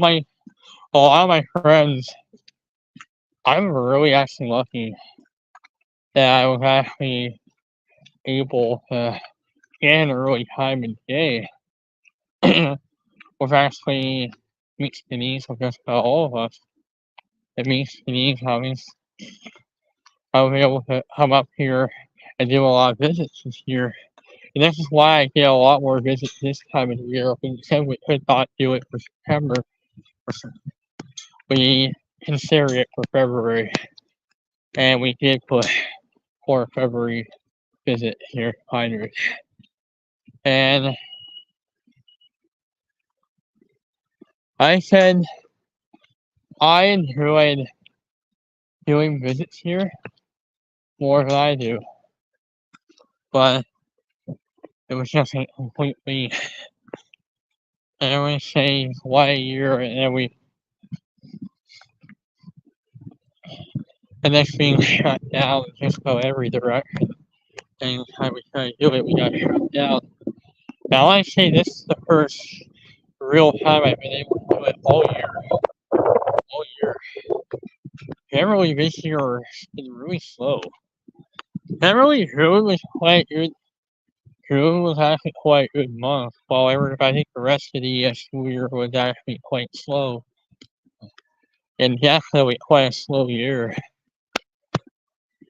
lot of my friends, I'm really actually lucky that I was actually able to get an early time in the day. Was actually meets the needs of just about all of us. It meets the needs of us. I was able to come up here and do a lot of visits this year. And this is why I get a lot more visits this time of the year. We said we could not do it for September. We consider it for February. And we did put for a February visit here at Pine Ridge. And I said I enjoyed doing visits here more than I do. But it was just a completely, I don't want to say what a year, and that's being shut down in just about every direction. And time we try to do it, we got shut down. Now I say this is the first real time I've been able to do it all year. All year. Generally this year has been really slow. Generally June was quite good. June was actually quite a good month, while I think the rest of the school year was actually quite slow. And definitely quite a slow year.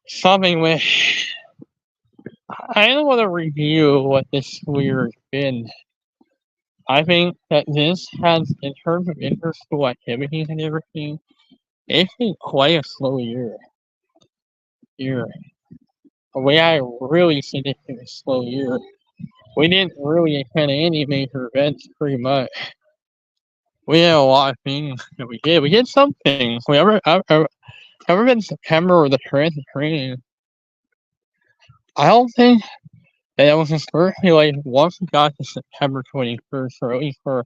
Something which I don't want to review what this school year has been. I think that this has, in terms of inter-school activities and everything, it's been quite a slow year. The way I really see this in a slow year. We didn't really attend any major events pretty much. We had a lot of things that we did. We did some things. Ever been September or the transit training? I don't think that it was just firstly like once we got to September 21st, or at least for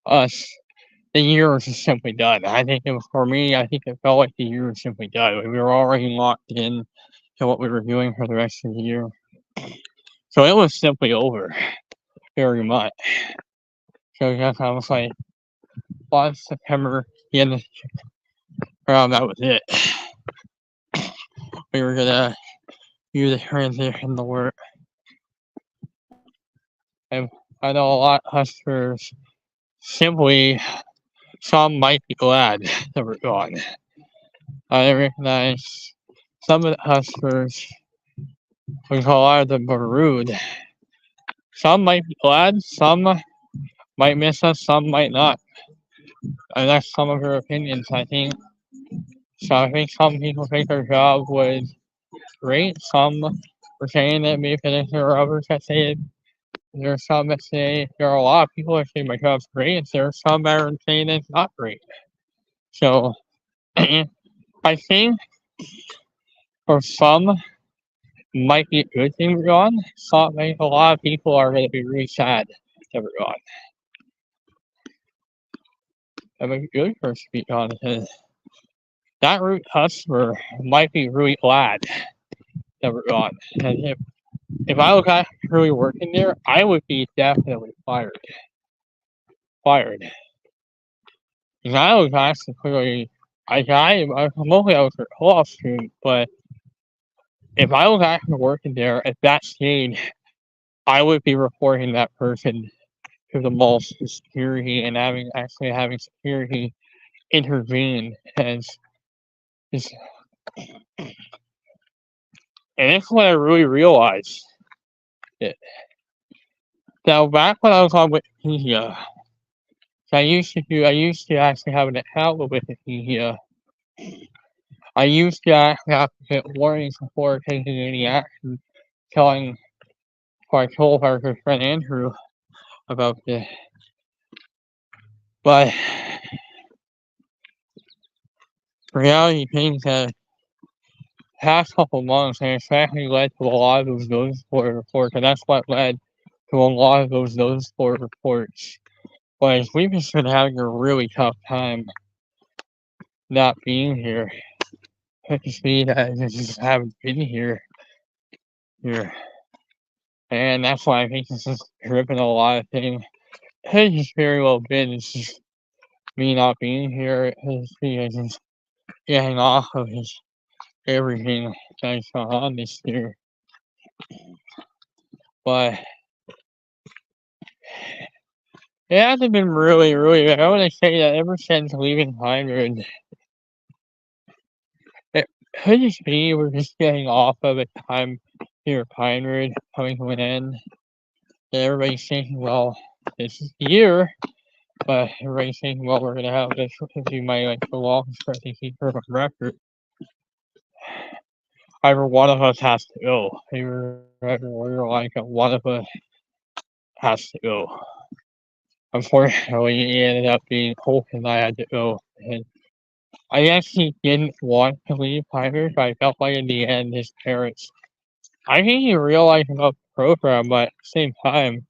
us, the year was just simply done. I think it was for me, I think it felt like the year was simply done. We were already locked in to what we were doing for the rest of the year. So it was simply over. Very much. So yes, I was like, by September, the end of that was it. We were gonna do the transition to work. And I know a lot of hustlers simply, some might be glad that we're gone. I recognize some of the hustlers because a lot of them are rude. Some might be glad, some might miss us, some might not. And that's some of their opinions, I think. So I think some people think their job was great. Some were saying that maybe there are others that say there are some that say there are a lot of people that say my job's great, and there are some that are saying it's not great. So I think for some might be a good thing we're gone. Some like a lot of people are gonna be really sad that we're gone. That might be good for us to be gone because that root customer might be really glad that we're gone. And if I was actually working there, I would be definitely fired. Fired. Because I was actually mostly I was a co-op student, but if I was actually working there at that stage, I would be reporting that person to the mall security and having security intervene as is. And that's when I really realized it. Now back when I was on Wikipedia, I used to actually have an account with Wikipedia. I used to actually have to get warnings before taking any action, telling I told our good friend Andrew about this. But reality things that past couple months and it's actually led to a lot of those notice board reports, and that's what led to a lot of those notice board reports. Was we've just been having a really tough time not being here. It's me that I just haven't been here. And that's why I think this is driven a lot of things. It has very well been. It's just me not being here. It's because just getting off of just everything that's gone on this year. But it hasn't been really, really bad. I want to say that ever since leaving Pinewood, it could just be we're just getting off of a time here at Pinewood coming to an end. And everybody's thinking, well, this is the year, but everybody's thinking, well, we're gonna have this to be my like the longest presidency for my record. Either one of us has to go. Either we're like one of us has to go. Unfortunately, it ended up being Hope and I had to go. And I actually didn't want to leave Pinewood, but I felt like in the end, his parents, I think he realized about the program, but at the same time,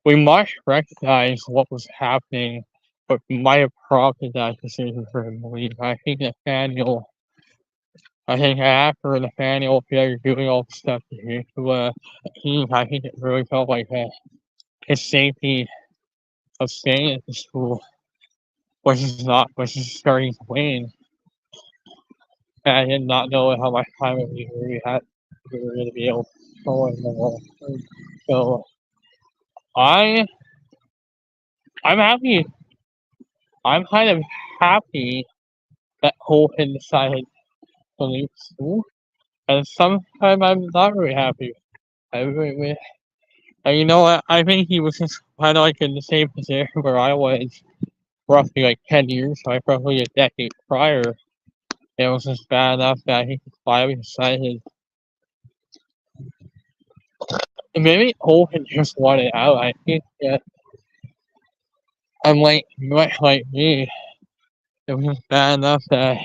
we must recognize what was happening, but might have prompted that decision for him to leave. I think after Nathaniel started doing all the stuff to team, I think it really felt like his safety of staying at the school was just starting to wane. And I did not know how much time we were going to be able to go in the wall. So I'm happy. I'm kind of happy that Holton decided to leave school, and sometimes I'm not really happy. And you know what? I think he was just kind of like in the same position where I was roughly like 10 years, so probably a decade prior. It was just bad enough that he finally decided. Maybe Holton just wanted out. I think that unlike much like me, it was just bad enough that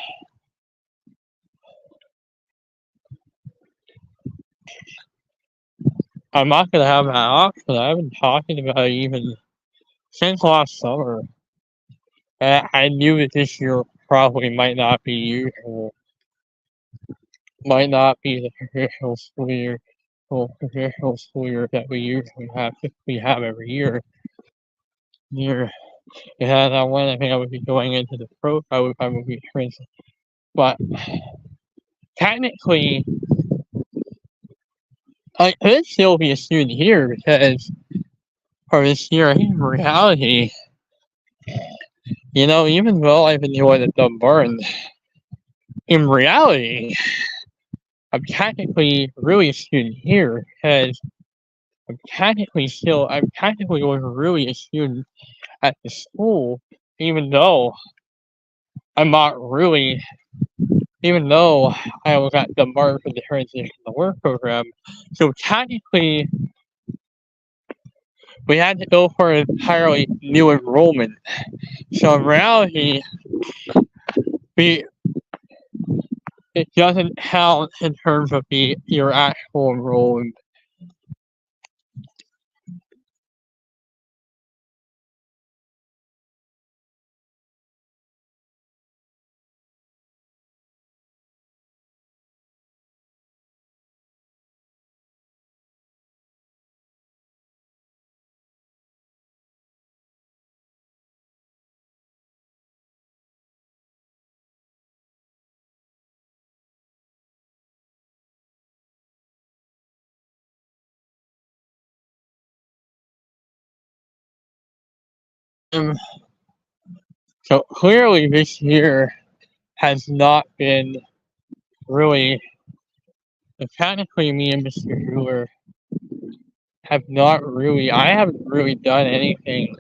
I'm not gonna have that option. I've been talking about it even since last summer. And I knew that this year probably might not be usual. Might not be the traditional school year that we usually have every year. And I when I think I would be going into the pro I would be transferring. But technically I could still be a student here because for this year in reality, even though I've been doing the Dunbarton, in reality, I'm technically really a student here because I'm technically was really a student at the school, even though I'm not really, even though I was at the mark for the transition to work program. So technically, we had to go for an entirely new enrollment. So in reality, we it doesn't count in terms of your actual enrollment. So clearly this year has not been really, technically me and Mr. Schuler have not really, I haven't really done anything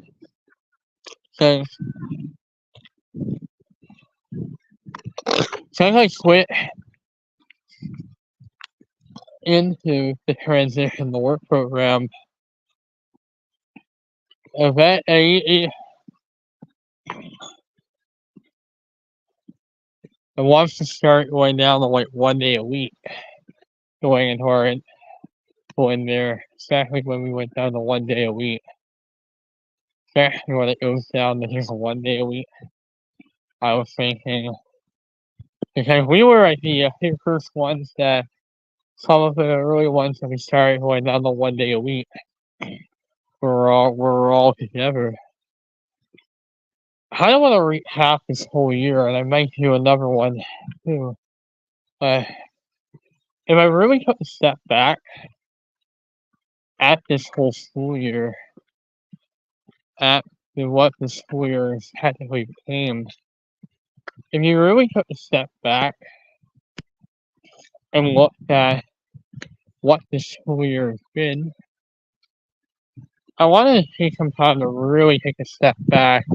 since I quit into the transition to work program. Event I wants to start going down to like 1 day a week, going into our going there, exactly when we went down to 1 day a week. Exactly when it goes down to just 1 day a week. I was thinking, because we were the first ones that, some of the early ones that we started going down to 1 day a week. We're all together. I don't want to recap this whole year, and I might do another one too. But if I really took a step back at this whole school year, at what the school year has technically became, if you really took a step back and looked at what the school year has been, I wanted to take some time to really take a step back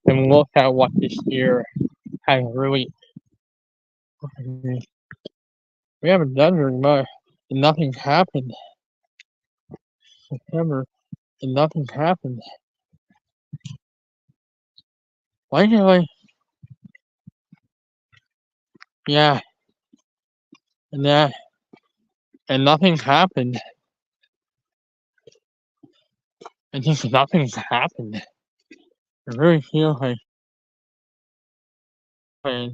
and look at what this year has really. We haven't done very much. Nothing's happened. September, and nothing's happened. Why did I? Yeah, and that, and nothing's happened. And just nothing's happened. I really feel like, I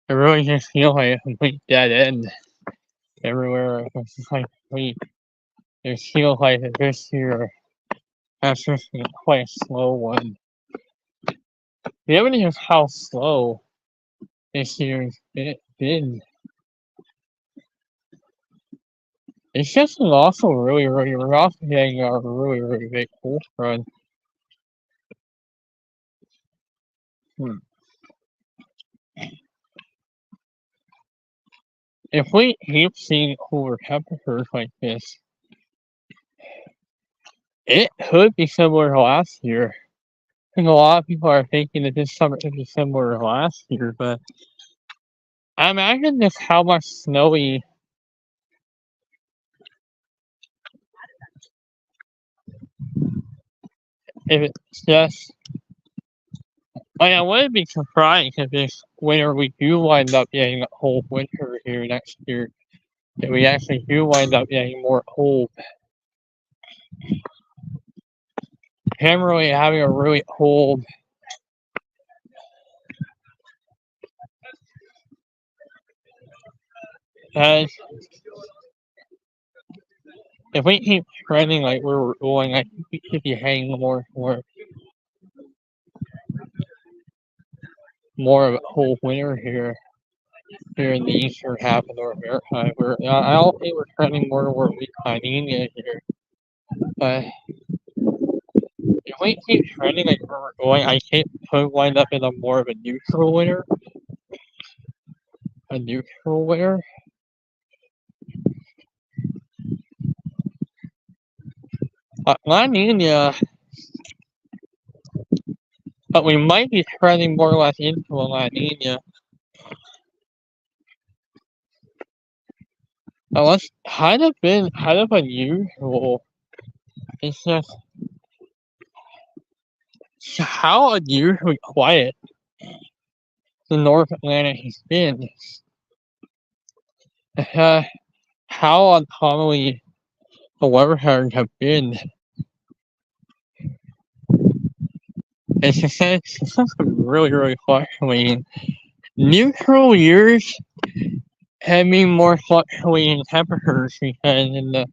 really just feel like a complete dead end everywhere. It's just like complete. It feels like this year has just been quite a slow one. The evidence of how slow this year's been. It's just also we're also getting a really big cool run. If we keep seeing cooler temperatures like this, it could be similar to last year. I think a lot of people are thinking that this summer could be similar to last year, but I imagine just how much snowy. If it's just, I wouldn't be surprised if this winter we do wind up getting a cold winter here next year. If we actually do wind up getting more cold. Generally having a really cold. As if we keep trending like we're going, I think we should be heading more of a cold winter here in the eastern half of North America. I don't think we're trending more toward La Nina here, but if we keep trending like where we're going, I think could wind up in a more of a neutral winter. A neutral winter. La Nina, but we might be trending more or less into a La Nina. What's kind of been kind of unusual is just how unusually quiet the North Atlantic has been. How uncommonly the weather patterns have been. It's just really fluctuating. Neutral years have been more fluctuating temperatures because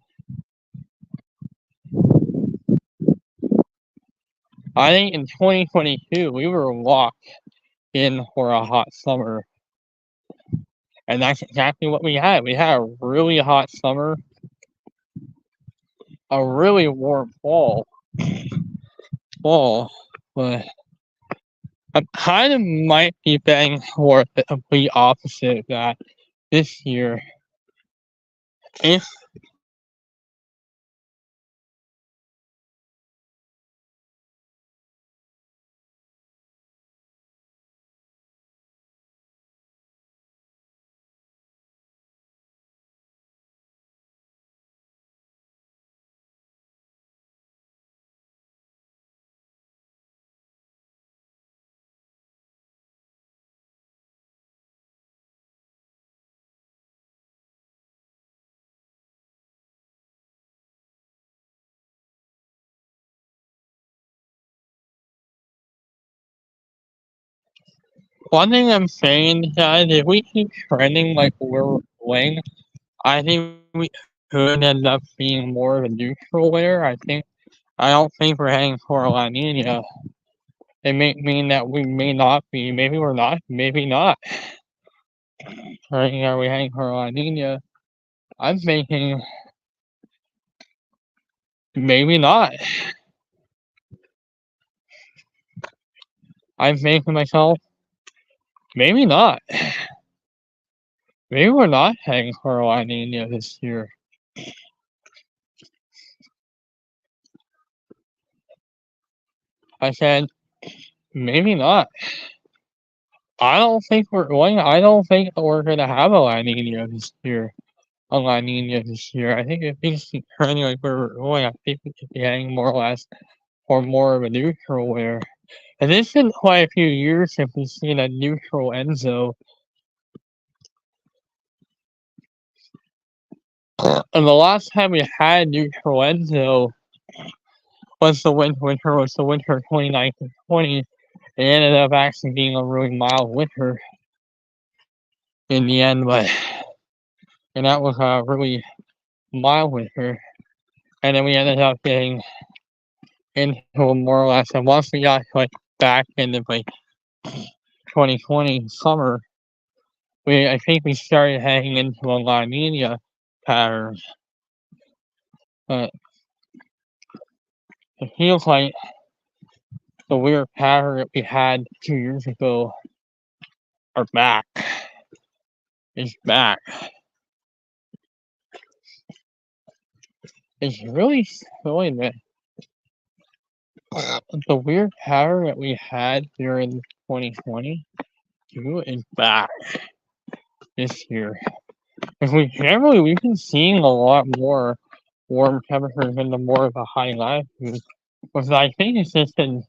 I think in 2022 we were locked in for a hot summer. And that's exactly what we had. We had a really hot summer, a really warm fall, but I kind of might be betting for the complete opposite of that this year. If one thing I'm saying, guys, if we keep trending like we're going, I think we could end up being more of a neutral winter. I don't think we're heading for a La Nina. It may mean that we may not be. Maybe we're not. Maybe not. Right? Are we heading for a La Nina? I'm thinking maybe not. I'm thinking to myself, maybe not. Maybe we're not heading for a La Nina this year. I said, maybe not. I don't think we're going. I don't think we're gonna have a La Nina this year. A La Nina this year. I think if things keep trending like we're going, I think we could be heading more or less for more of a neutral winter. And it's been quite a few years since we've seen a neutral Enzo. And the last time we had neutral Enzo was the winter of 2019-20. It ended up actually being a really mild winter in the end, and that was a really mild winter. And then we ended up getting into a more or less, and once we got like back into like 2020 summer, I think we started heading into a La Nina pattern. But it feels like the weird pattern that we had 2 years ago are back. It's back. It's really silly that the weird pattern that we had during 2020 is back this year. Because we've been seeing a lot more warm temperatures into more of a high latitude. Because I think it's just been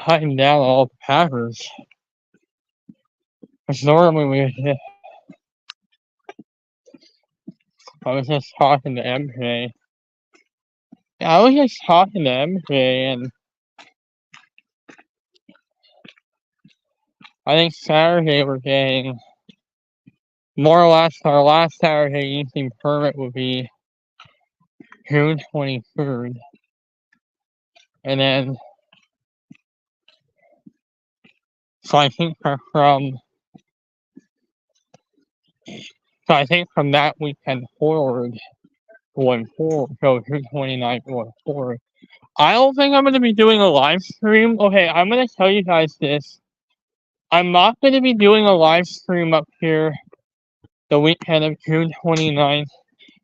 cutting down all the patterns. Because normally I was just talking to MJ. Yeah, I was just talking to MJ, and I think Saturday we're getting more or less our last Saturday evening permit would be June 23rd. And then, so I think from that weekend forward, going forward, so June 29th going forward, I don't think I'm going to be doing a live stream. Okay, I'm going to tell you guys this. I'm not going to be doing a live stream up here the weekend of June 29th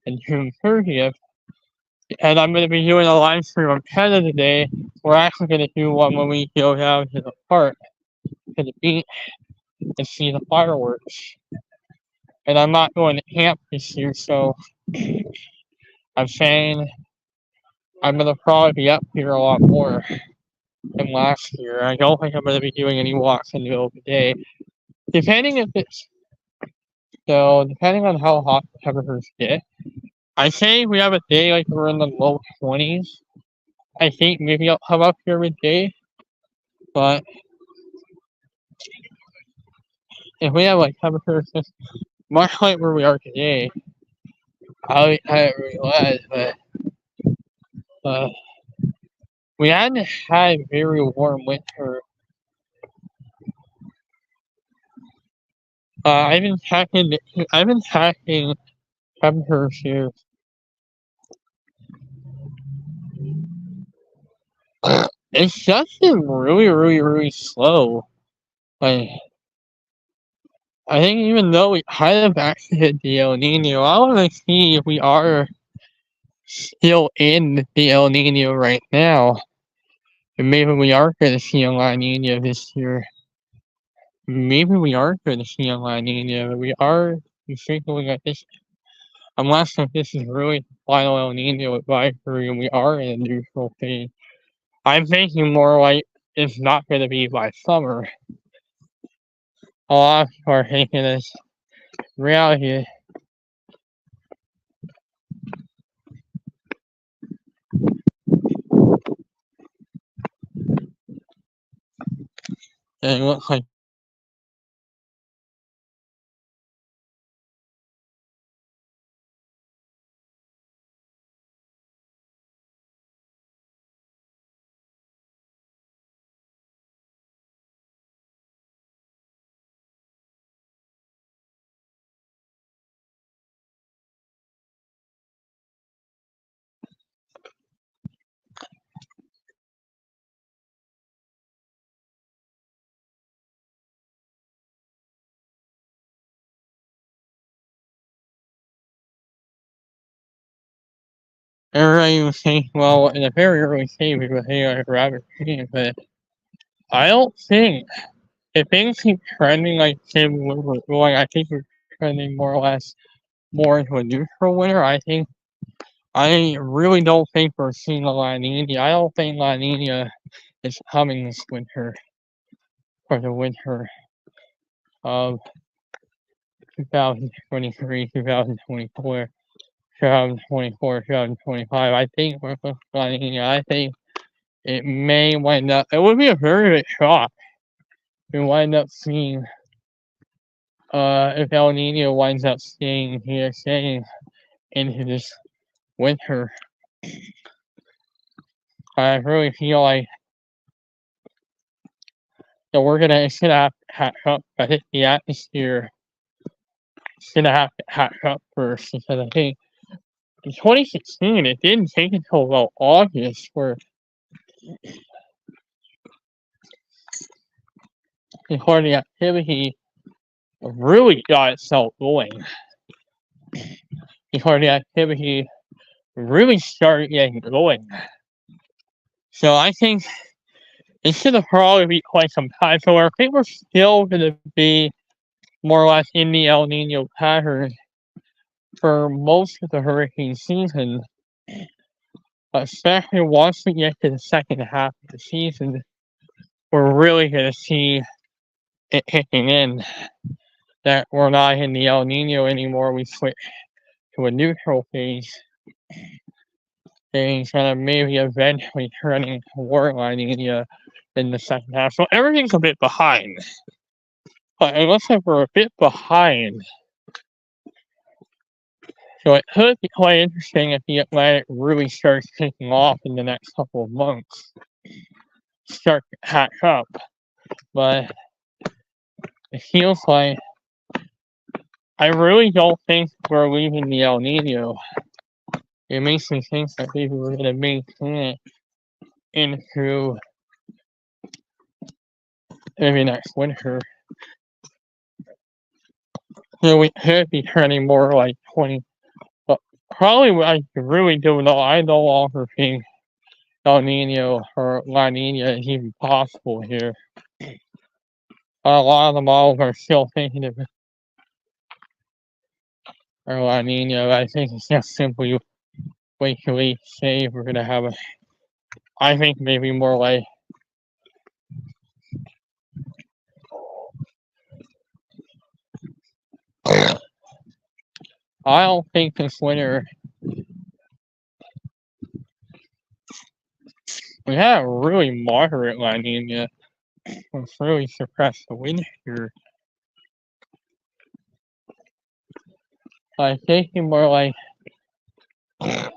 and June 30th And I'm going to be doing a live stream on Canada Day. We're actually going to do one when we go down to the park, to the beach, and see the fireworks. And I'm not going to camp this year, so I'm saying I'm going to probably be up here a lot more than last year. I don't think I'm going to be doing any walks in the middle of the day. Depending on how hot the temperatures get, I say we have a day like we're in the low 20s. I think maybe I'll come up here midday, but if we have like temperatures just much like where we are today, I didn't realize, but we hadn't had a very warm winter. I've been tracking temperatures here. It's just been really slow. Like, I think even though we kind of actually hit the El Nino, I want to see if we are still in the El Nino right now. And maybe we are going to see a La Nina this year. Maybe we are going to see a La Nina. We are thinking at this, unless if this is really the final El Nino advisory and we are in a neutral phase. I'm thinking more like it's not going to be by summer. A lot of people are thinking it's reality. And it looks like everybody was saying, well, in a very early stage, we were saying like rabbit trees, but I don't think if things keep trending like say we're going, I think we're trending more or less more into a neutral winter. I really don't think we're seeing a La Nina. I don't think La Nina is coming this winter for the winter of 2023, 2024, 2024, 2025. I think we're with La Nina. I think it may wind up. It would be a very big shock to wind up seeing if El Nino winds up staying into this winter. I really feel like that it's gonna have to hatch up. I think the atmosphere is gonna have to hatch up first because I think in 2016 it didn't take until about August before the activity really got itself going. Before the activity really started getting going. So I think it's gonna probably be quite some time. So I think we're still gonna be more or less in the El Nino pattern for most of the hurricane season. Especially once we get to the second half of the season, we're really gonna see it kicking in. That we're not in the El Nino anymore. We switch to a neutral phase. Things kind of maybe eventually turning toward La Nina in the second half. So everything's a bit behind. But it looks like we're a bit behind. So it could be quite interesting if the Atlantic really starts taking off in the next couple of months. Start to catch up. But it feels like I really don't think we're leaving the El Nino. It makes me think that maybe we're going to maintain it into maybe next winter. So we could be turning more like probably I really don't know. I no longer think El Nino or La Nina is even possible here. A lot of the models are still thinking of or La Nina. I think it's just simply way too late to say if we're gonna have a. I think maybe more like. I don't think this winter we had a really moderate La Nina. It's really suppressed the wind here. I think more like it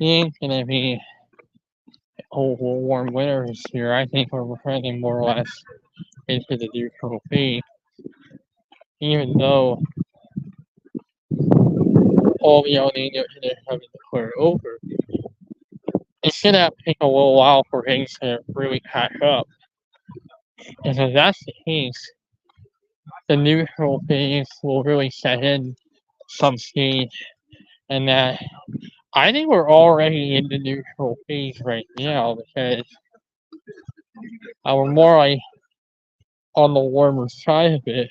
ain't gonna be warm winter this year. I think we're heading more or less into the neutral phase. Even though all the El Nino haven't declared over, it's gonna take a little while for things to really catch up. And if that's the case, the neutral phase will really set in some stage, and that I think we're already in the neutral phase right now because we're more like on the warmer side of it.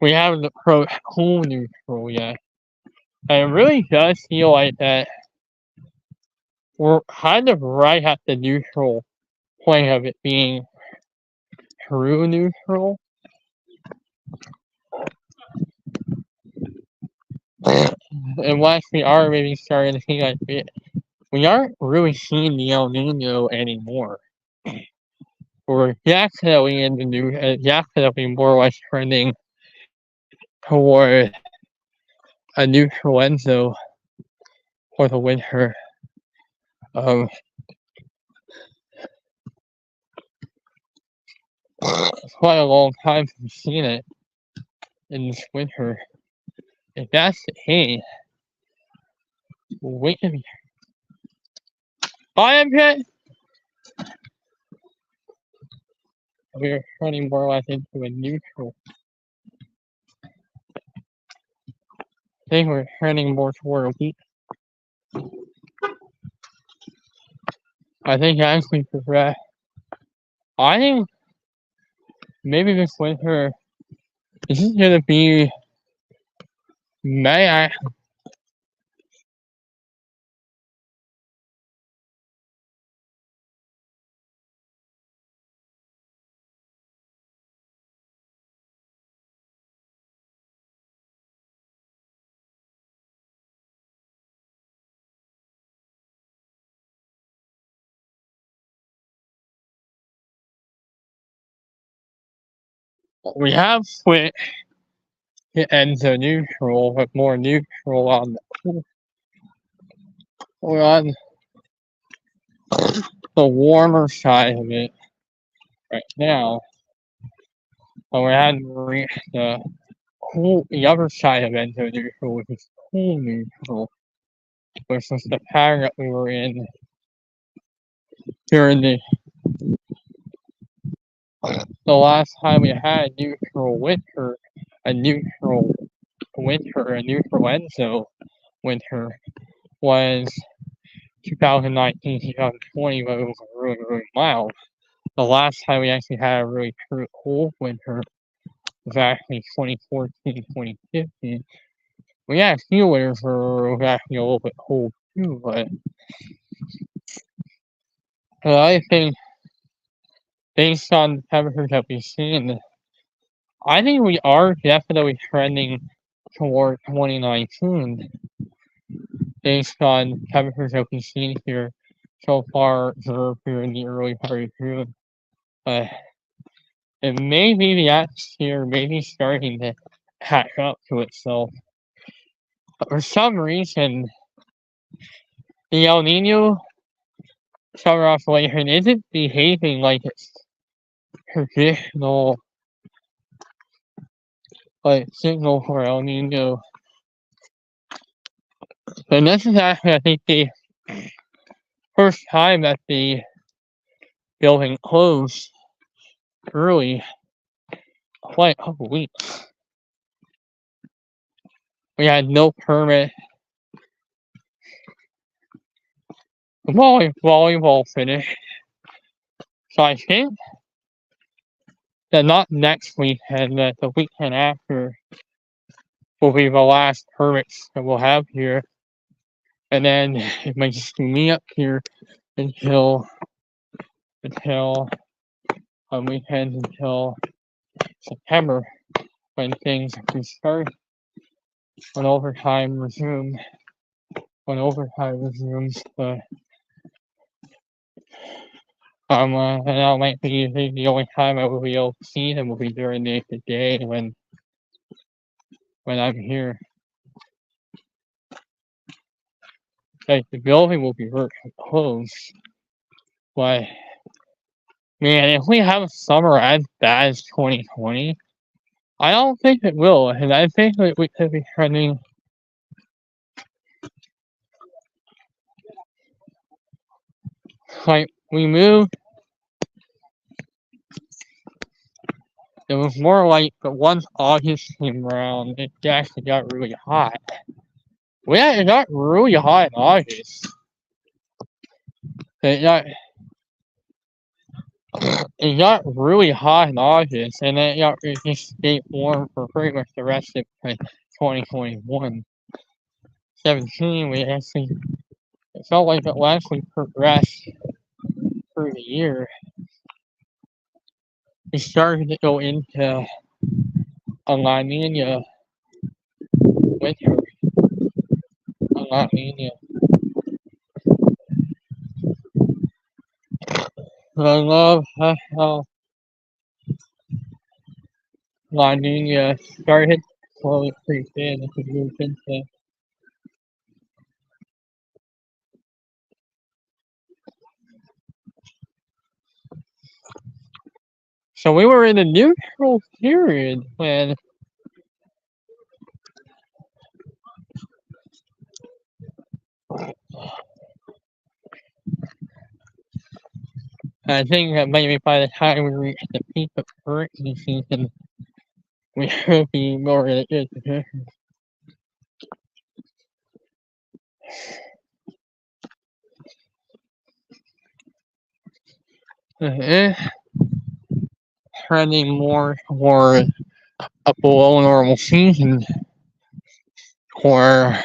We haven't approached cool neutral yet. And it really does feel like that we're kind of right at the neutral point of it being true neutral. Unless we are maybe starting to see like we aren't really seeing the El Nino anymore. We're definitely in the new, definitely more or less trending toward a neutral Enzo for the winter. It's quite a long time since we've seen it in this winter. If that's the case, we can. Bye, MJ! We're turning more or less into a neutral. I think we're turning more toward a week. I think actually progress. I think maybe this winter this is gonna be May. We have split it Enzo neutral, but more neutral on we're on the warmer side of it right now. But we hadn't reached the other side of Enzo neutral, which is cool neutral, which was the pattern that we were in during the last time we had a neutral winter, a neutral Enzo winter was 2019, 2020, but it was really, really mild. The last time we actually had a really true cold winter was actually 2014, 2015. We had a few winters where it was actually a little bit cold too, but I think based on the temperatures that we've seen, I think we are definitely trending toward 2019 based on temperatures that we've seen here so far observed here in the early part of June. It may be the atmosphere may be starting to catch up to itself. But for some reason, the El Nino summer oscillation isn't behaving like its traditional signal for El Nino. And this is actually, I think, the first time that the building closed early, quite a couple weeks. we had no permit. Volleyball finished. So I think that not next weekend, that the weekend after will be the last permits that we'll have here. And then it might just be me up here until on weekends until September, when things can start, when overtime resumes. But and that might be the only time I will be able to see them will be during the day when I'm here. Like, the building will be closed. But man, if we have a summer as bad as 2020, I don't think it will, and I think that we could be trending. Like, we moved. It was more like, but once August came around, it actually got really hot. Yeah, it got really hot in August. It got really hot in August, and then it just stayed warm for pretty much the rest of 2021. 17, it felt like it actually progressed through the year. We started to go into a La Nina winter. A La Nina. I love how La Nina started slowly creep in as we moved into. So we were in a neutral period when I think that maybe by the time we reach the peak of hurricane season, we will be more in a good position. Trending more toward a below normal season, or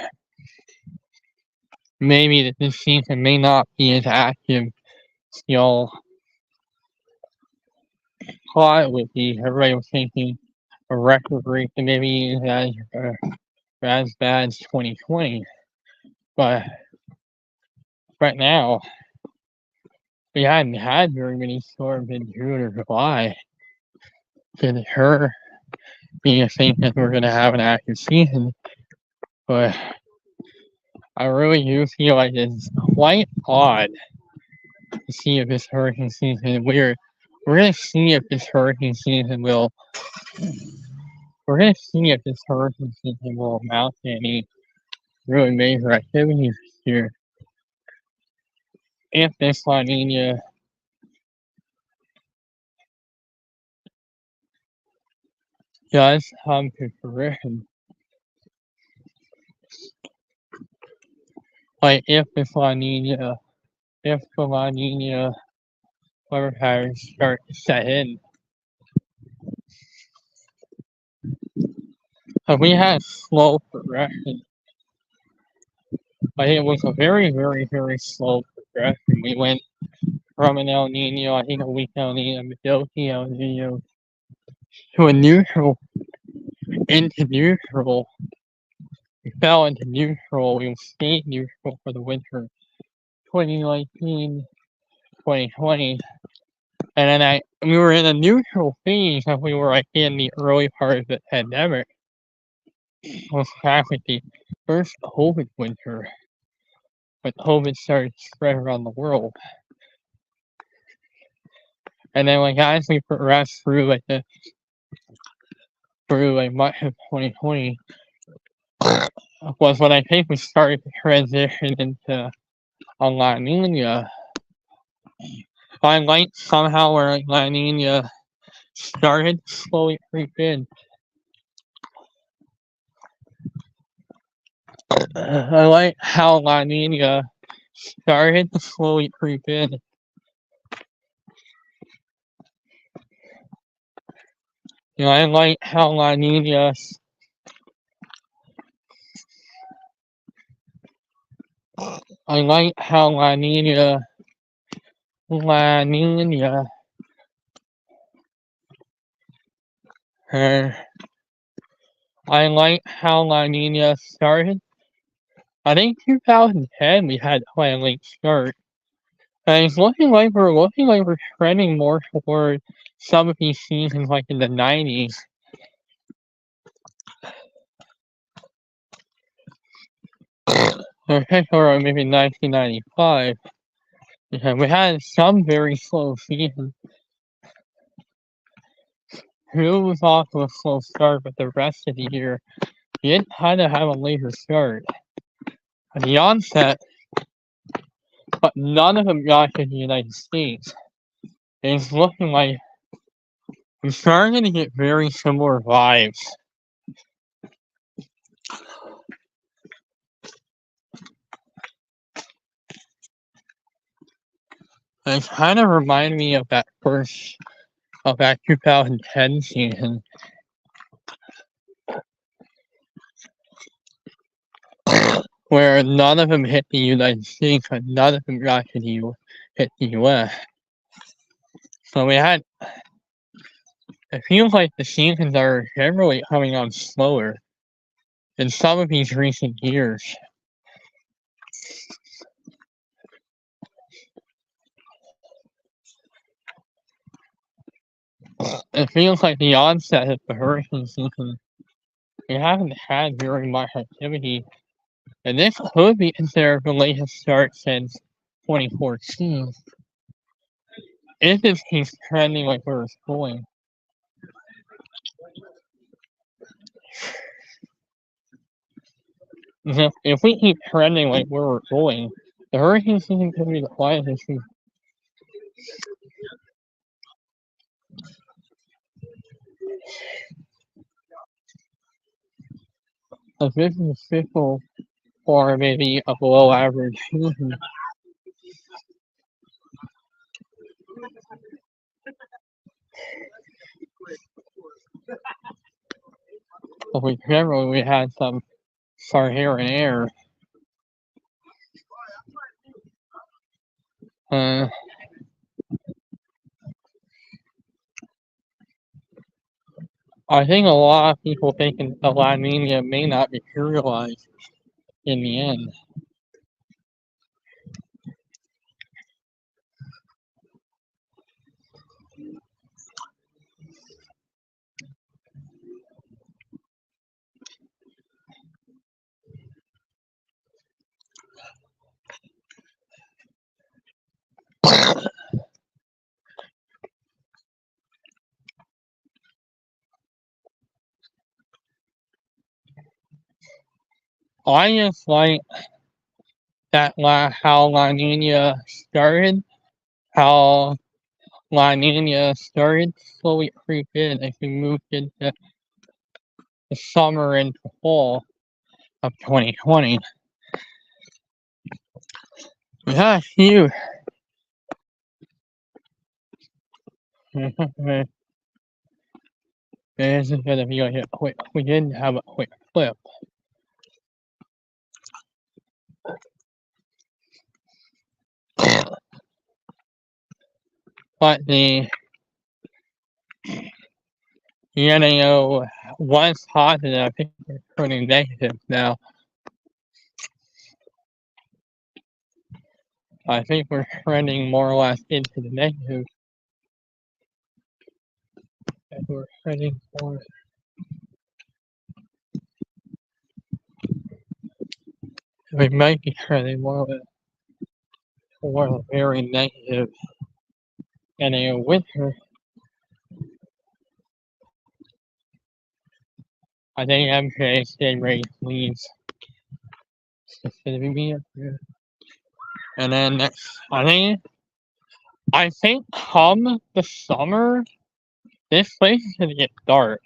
maybe that this season may not be as active as y'all thought it would be. Everybody was thinking a record rate that maybe as bad as 2020, but right now we hadn't had very many storms in June or July. Could her be a thing that we're gonna have an active season, but I really do feel like it's quite odd to see if this hurricane season we're gonna see if this hurricane season will amount to any really major activities this year. If this La Nina does come to fruition, like if the La Nina weather patterns start to set in. We had slow progression. But it was a very, very, very slow progression. We went from an El Nino, I think a weak El Nino, Madoki El Nino, to a neutral, into neutral. We fell into neutral. We stayed neutral for the winter 2019, 2020. And then we were in a neutral phase, and we were like in the early part of the pandemic. It was actually the first COVID winter, when COVID started to spread around the world. And then like as we progressed through much of 2020 was when I think we started to transition into a La Nina. I like somehow where La Nina started to slowly creep in. I like how La Nina started to slowly creep in. I like how La Nina I like how La Nina uh, I like how La Nina started. I think 2010 we had quite a late start. And it's looking like we're trending more toward some of these seasons like in the 90s. Or maybe 1995. Because we had some very slow seasons. Who was off to a slow start, but the rest of the year, you didn't kind of have a later start. At the onset, but none of them got to the United States. It's looking like we're starting to get very similar vibes. It kind of reminded me of that 2010 season. Where none of them hit the United States, and none of them got to hit the US. So it feels like the seasons are generally coming on slower in some of these recent years. It feels like the onset of the hurricane season, we haven't had very much activity, and this could be considered the latest start since 2014. If it keeps trending like where it's going. If we keep trending like where we're going, the hurricane season could be the quietest season. If this is a fickle or maybe a below average season. But we had some Saharan air. I think a lot of people thinking the La Nina may not materialize in the end. I just like that how La Nina started, how La Nina started to slowly creep in as we moved into the summer and fall of 2020. We had a few. This is gonna be like a quick. We didn't have a quick flip. But the NAO was positive. I think it's turning negative now. I think we're trending more or less into the negative. And we're trending more. We might be trending more toward a very negative NAO winter. I think MJ stay rate leads. It's gonna be me up here. And then next, I think come the summer, this place is gonna get dark.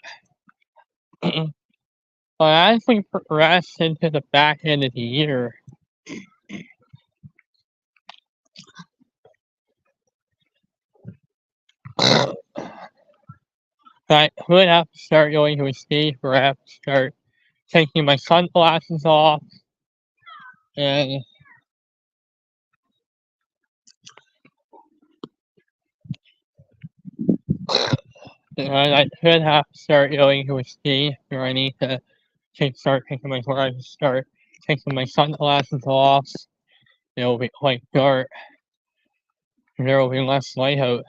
But as we progress into the back end of the year, I would have to start going to a stage where I have to start taking my sunglasses off and I could have to start going to a stage where I need to start taking my sunglasses off. It'll be quite dark. There will be less light out.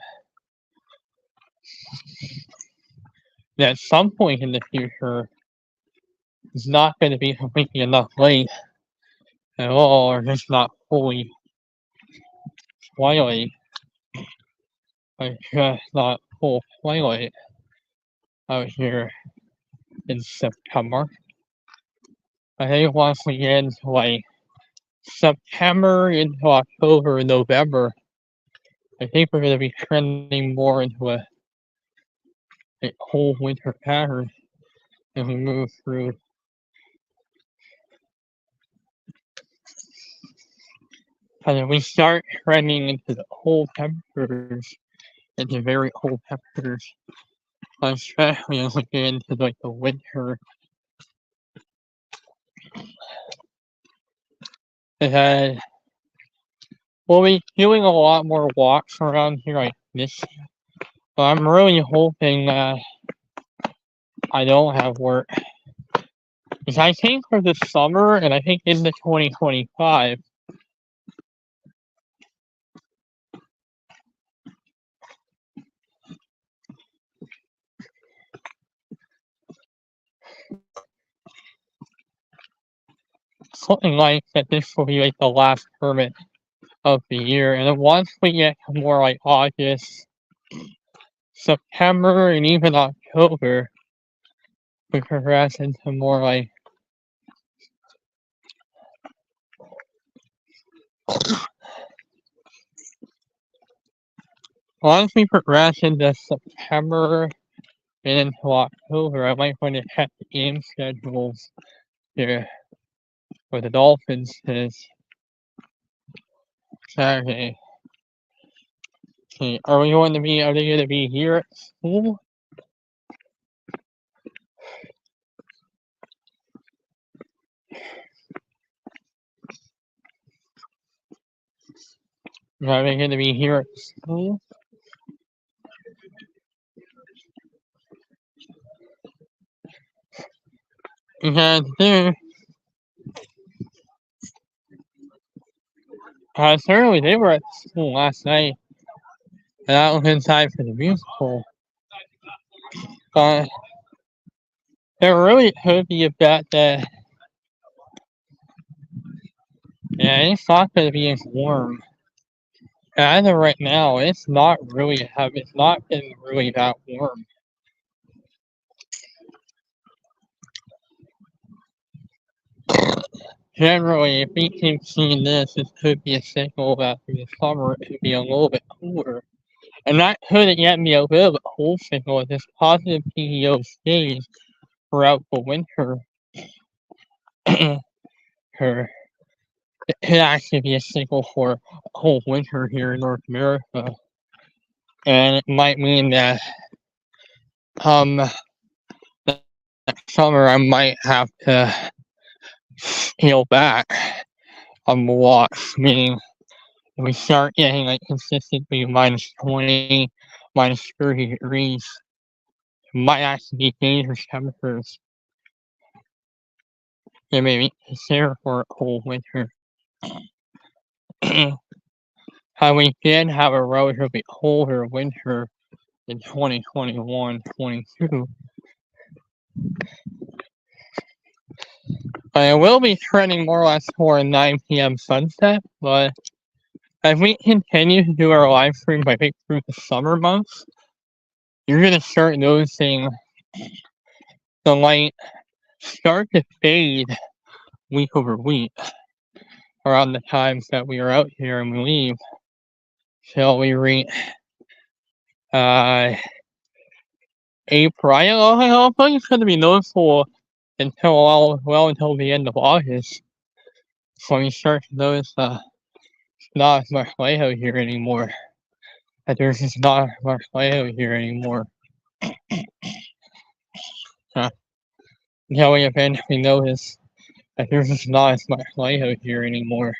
And at some point in the future, it's not going to be completely enough light at all, or just not fully twilight. Like just not full twilight out here in September. I think once we get into like September into October and November, I think we're going to be trending more into a whole winter pattern as we move through. And then we start trending into the cold temperatures, into very cold temperatures, especially as we get into like the winter. And we'll be doing a lot more walks around here like this. But I'm really hoping that I don't have work. Because I think for the summer, and I think into 2025, something like that this will be like the last permit of the year. And then once we get to more like August, September, and even October, we progress into more like once we progress into September and into October, I might want to check the game schedules here for the Dolphins this Saturday. Okay, are they going to be here at school? Are they going to be here at school? Because certainly they were at school last night, and that was in time for the musical. But there really could be a bet that it's not going to be as warm. As of right now, it's not been really that warm. Generally, if we keep seeing this could be a signal that through the summer it could be a little bit cooler. And that could again be a little bit cool signal if this positive PEO stays throughout the winter. It could actually be a signal for a whole winter here in North America. And it might mean that next summer I might have to scale back on the walks, meaning if we start getting like consistently minus 20, minus 30 degrees, it might actually be dangerous temperatures. It may be considered for a cold winter. How we did have a relatively colder winter in 2021-22. It will be trending more or less for a 9 p.m. sunset, but as we continue to do our live stream, I think through the summer months, you're going to start noticing the light start to fade week over week around the times that we are out here and we leave till we reach April. I don't think it's going to be noticeable until until the end of August, when we start to notice not as much Leo here anymore. That there's just not as much Leo here anymore. Until we eventually notice that there's just not as much Leo here anymore.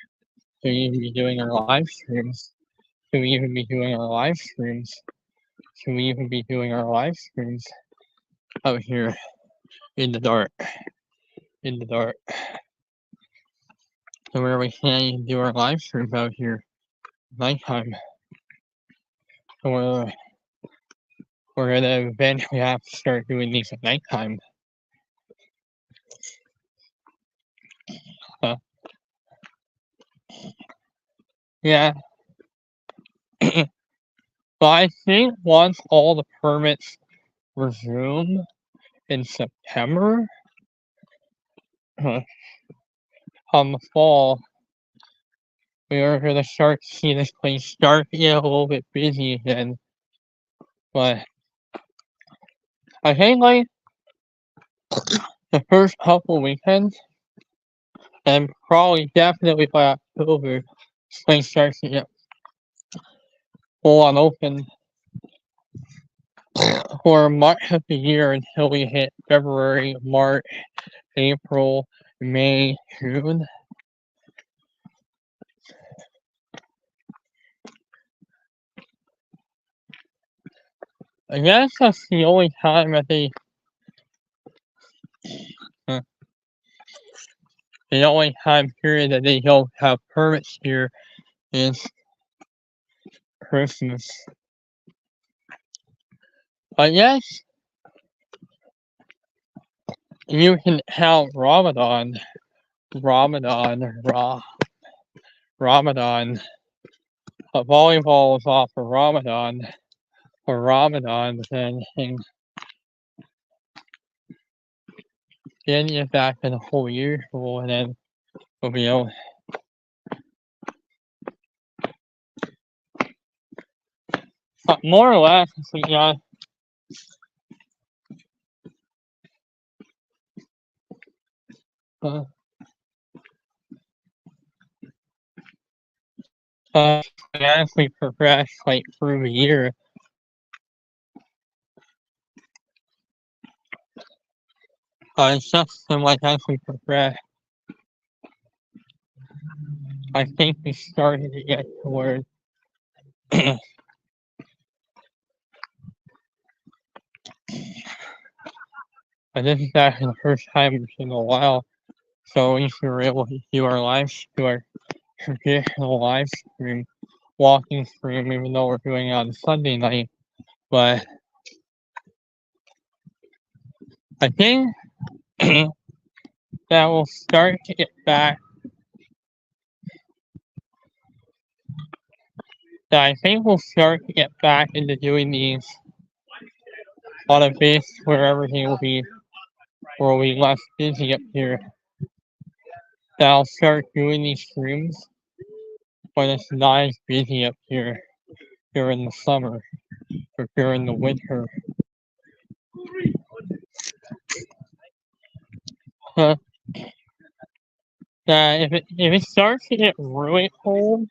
Should we even be doing our live streams? Should we even be doing our live streams? Should we even be doing our live streams out here in the dark? In the dark. So where we can't even do our live streams out here nighttime. So we're gonna eventually have to start doing these at nighttime. Yeah. But I think once all the permits resume in September, on the fall, we are gonna start to see this place start to get a little bit busy again. But I think like the first couple weekends, and probably definitely by October, this place starts to get full on open for much of the year until we hit February, March, April, May, June. I guess that's the only time that the only time period that they don't have permits here is Christmas. But yes, you can count Ramadan. Volleyball is off for Ramadan. Then you're back in the whole year school, and then we'll be able. But more or less, yeah. As we progress like through the year, it's just like as we progress, I think we started to get towards but this is actually the first time in a while, so at least we were able to do our traditional live stream, walking stream, even though we're doing it on Sunday night. But I think that we'll start to get back. I think we'll start to get back into doing these on a base where everything will be less busy up here. That I'll start doing these streams when it's not as busy up here during the summer or during the winter. If it starts to get really cold,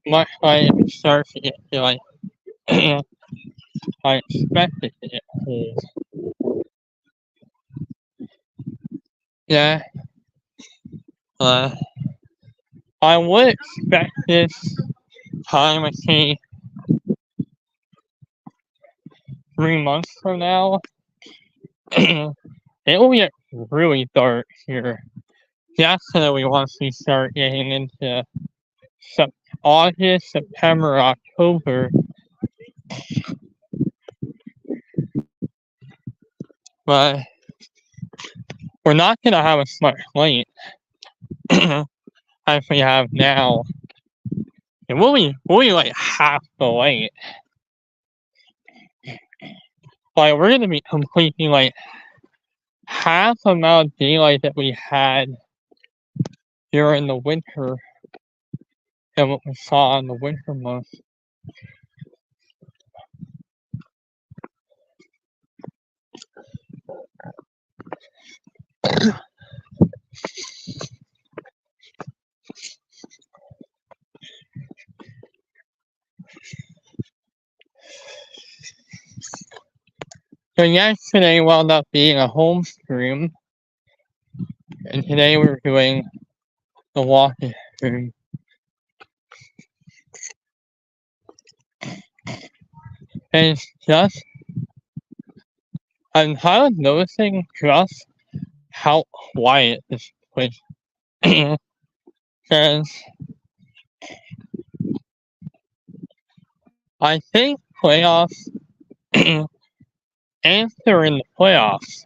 much like if it starts to get like I expect it to get cold. Yeah. I would expect this time, I say 3 months from now, it will get really dark here. Definitely once we start getting into August, September, October. But we're not gonna have as much light as we have now. And we'll be like half the light. Like we're gonna be completely like half the amount of daylight that we had during the winter than what we saw in the winter months. So yesterday wound up being a home stream, and today we're doing the walking stream. And it's just, I'm kind of noticing just how quiet this place is. Because I think playoffs, answer in the playoffs,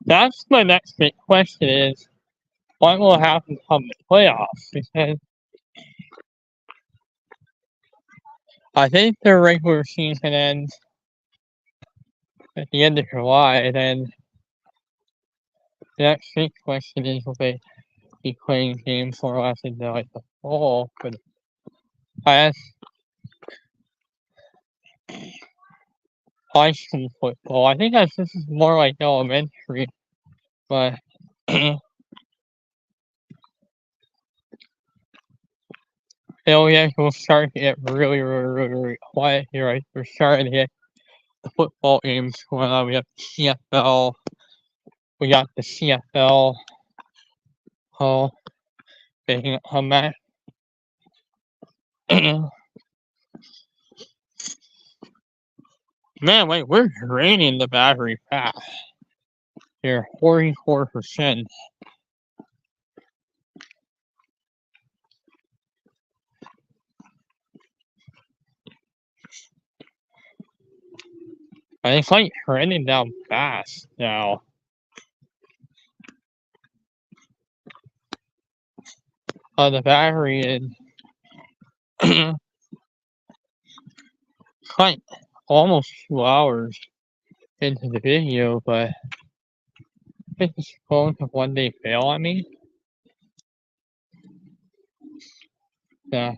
that's my next big question is, what will happen come the playoffs? Because I think their regular season ends at the end of July, and then the next big question is, will they be playing games more or less into like the fall for the high school football? I think this is more like elementary, but we'll start to get really quiet here. Right? We're starting to get the football games going on. We have CFL. We got the CFL. Taking a match. Man, wait, we're draining the battery fast. Here, 44%. And it's like trending down fast now. The battery is like almost 2 hours into the video, but it's going to one day fail on me. Yeah.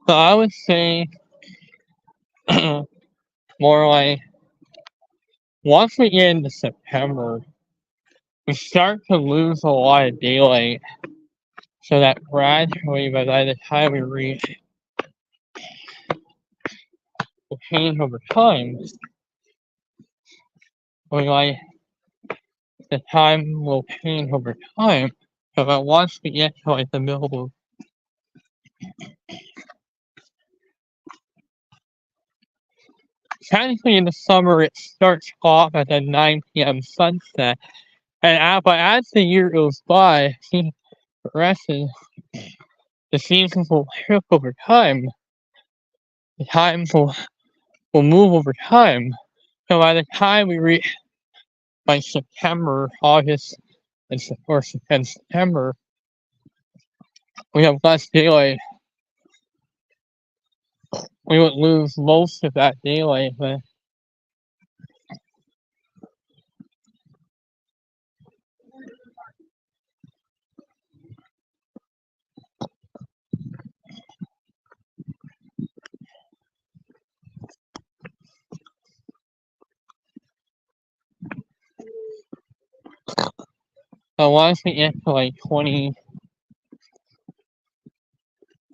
So I would say more like once we get into September, we start to lose a lot of daylight. So that gradually, by the time we reach will change over time. Or like the time will change over time. So that once we get to like the middle of technically in the summer it starts off at the 9 p.m. sunset. But as the year goes by, season progresses, the seasons will shift over time. The times will move over time. So by the time we reach like September, August, and September, we have less daylight. We would lose most of that daylight, but once we get to like 20,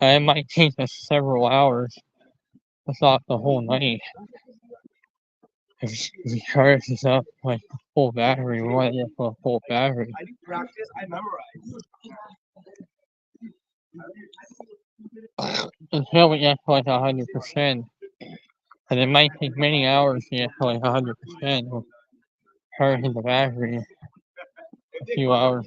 it might take us several hours, if not the whole night. If we charge this up like a full battery, we want to get for a full battery. I do practice, I memorize. Until we get to like 100%. And it might take many hours to get to like 100% of charging the battery. A few hours.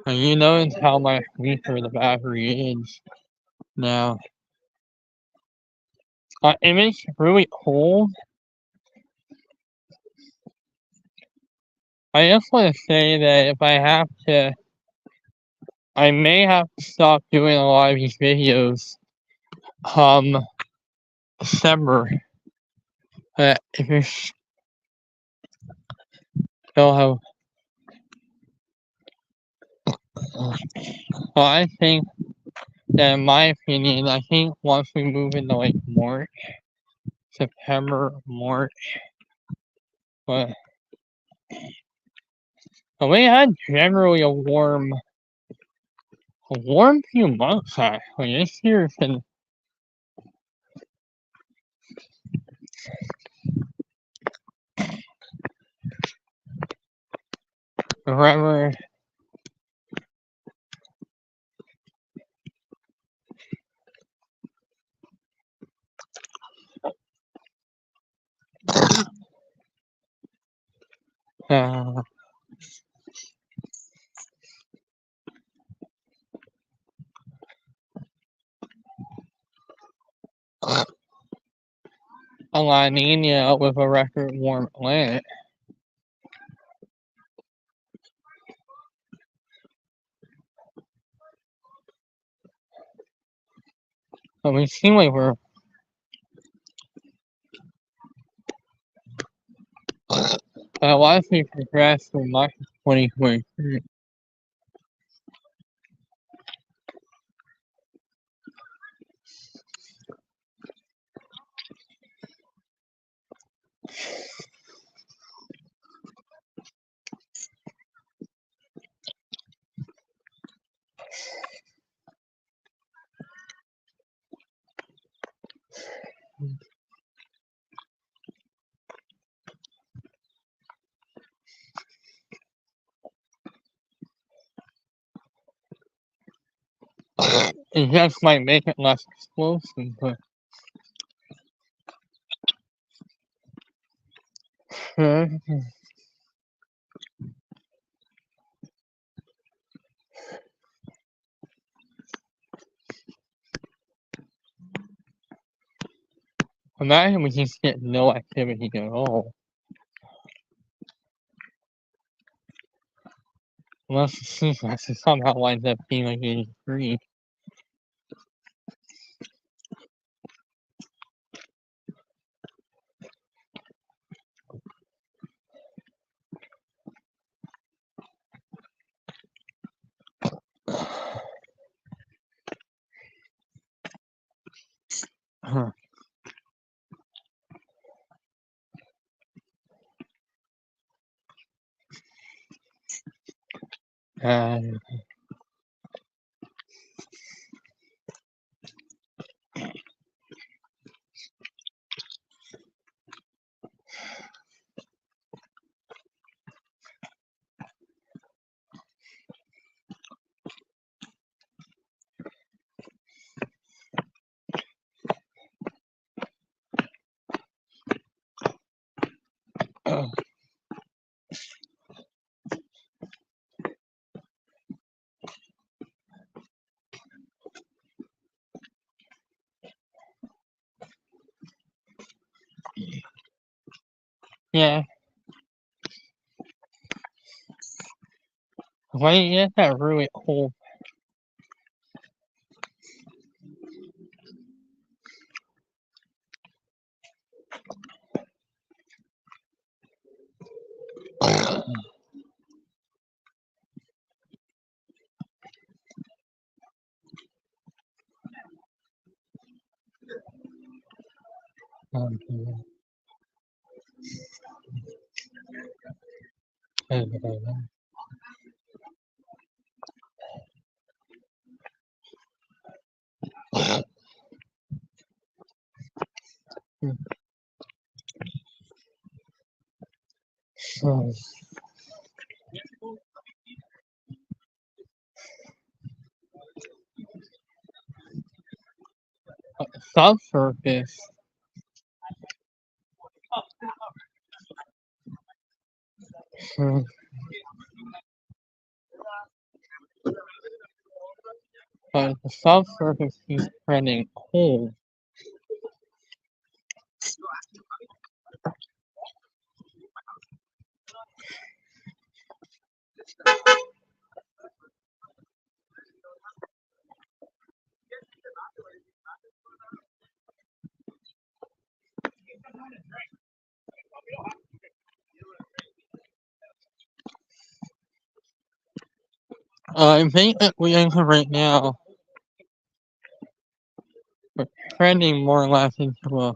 And you notice how much weaker the battery is now. It makes it really cold I just want to say that if I have to, I may have to stop doing a lot of these videos, December. But if you still have, well, I think that in my opinion, I think once we move into like March, September, March, but we had generally a warm few months actually. This year's been forever. Uh, a La Nina with a record warm Atlantic. But we seem like we're why we progress from March 2023. It just might make it less explosive, but imagine we just get no activity at all. Unless the season somehow winds up being like 83. Huh. And yeah, why is that really cold? Subsurface. But the subsurface is trending cold. I think that we enter right now. We're trending more or less into a.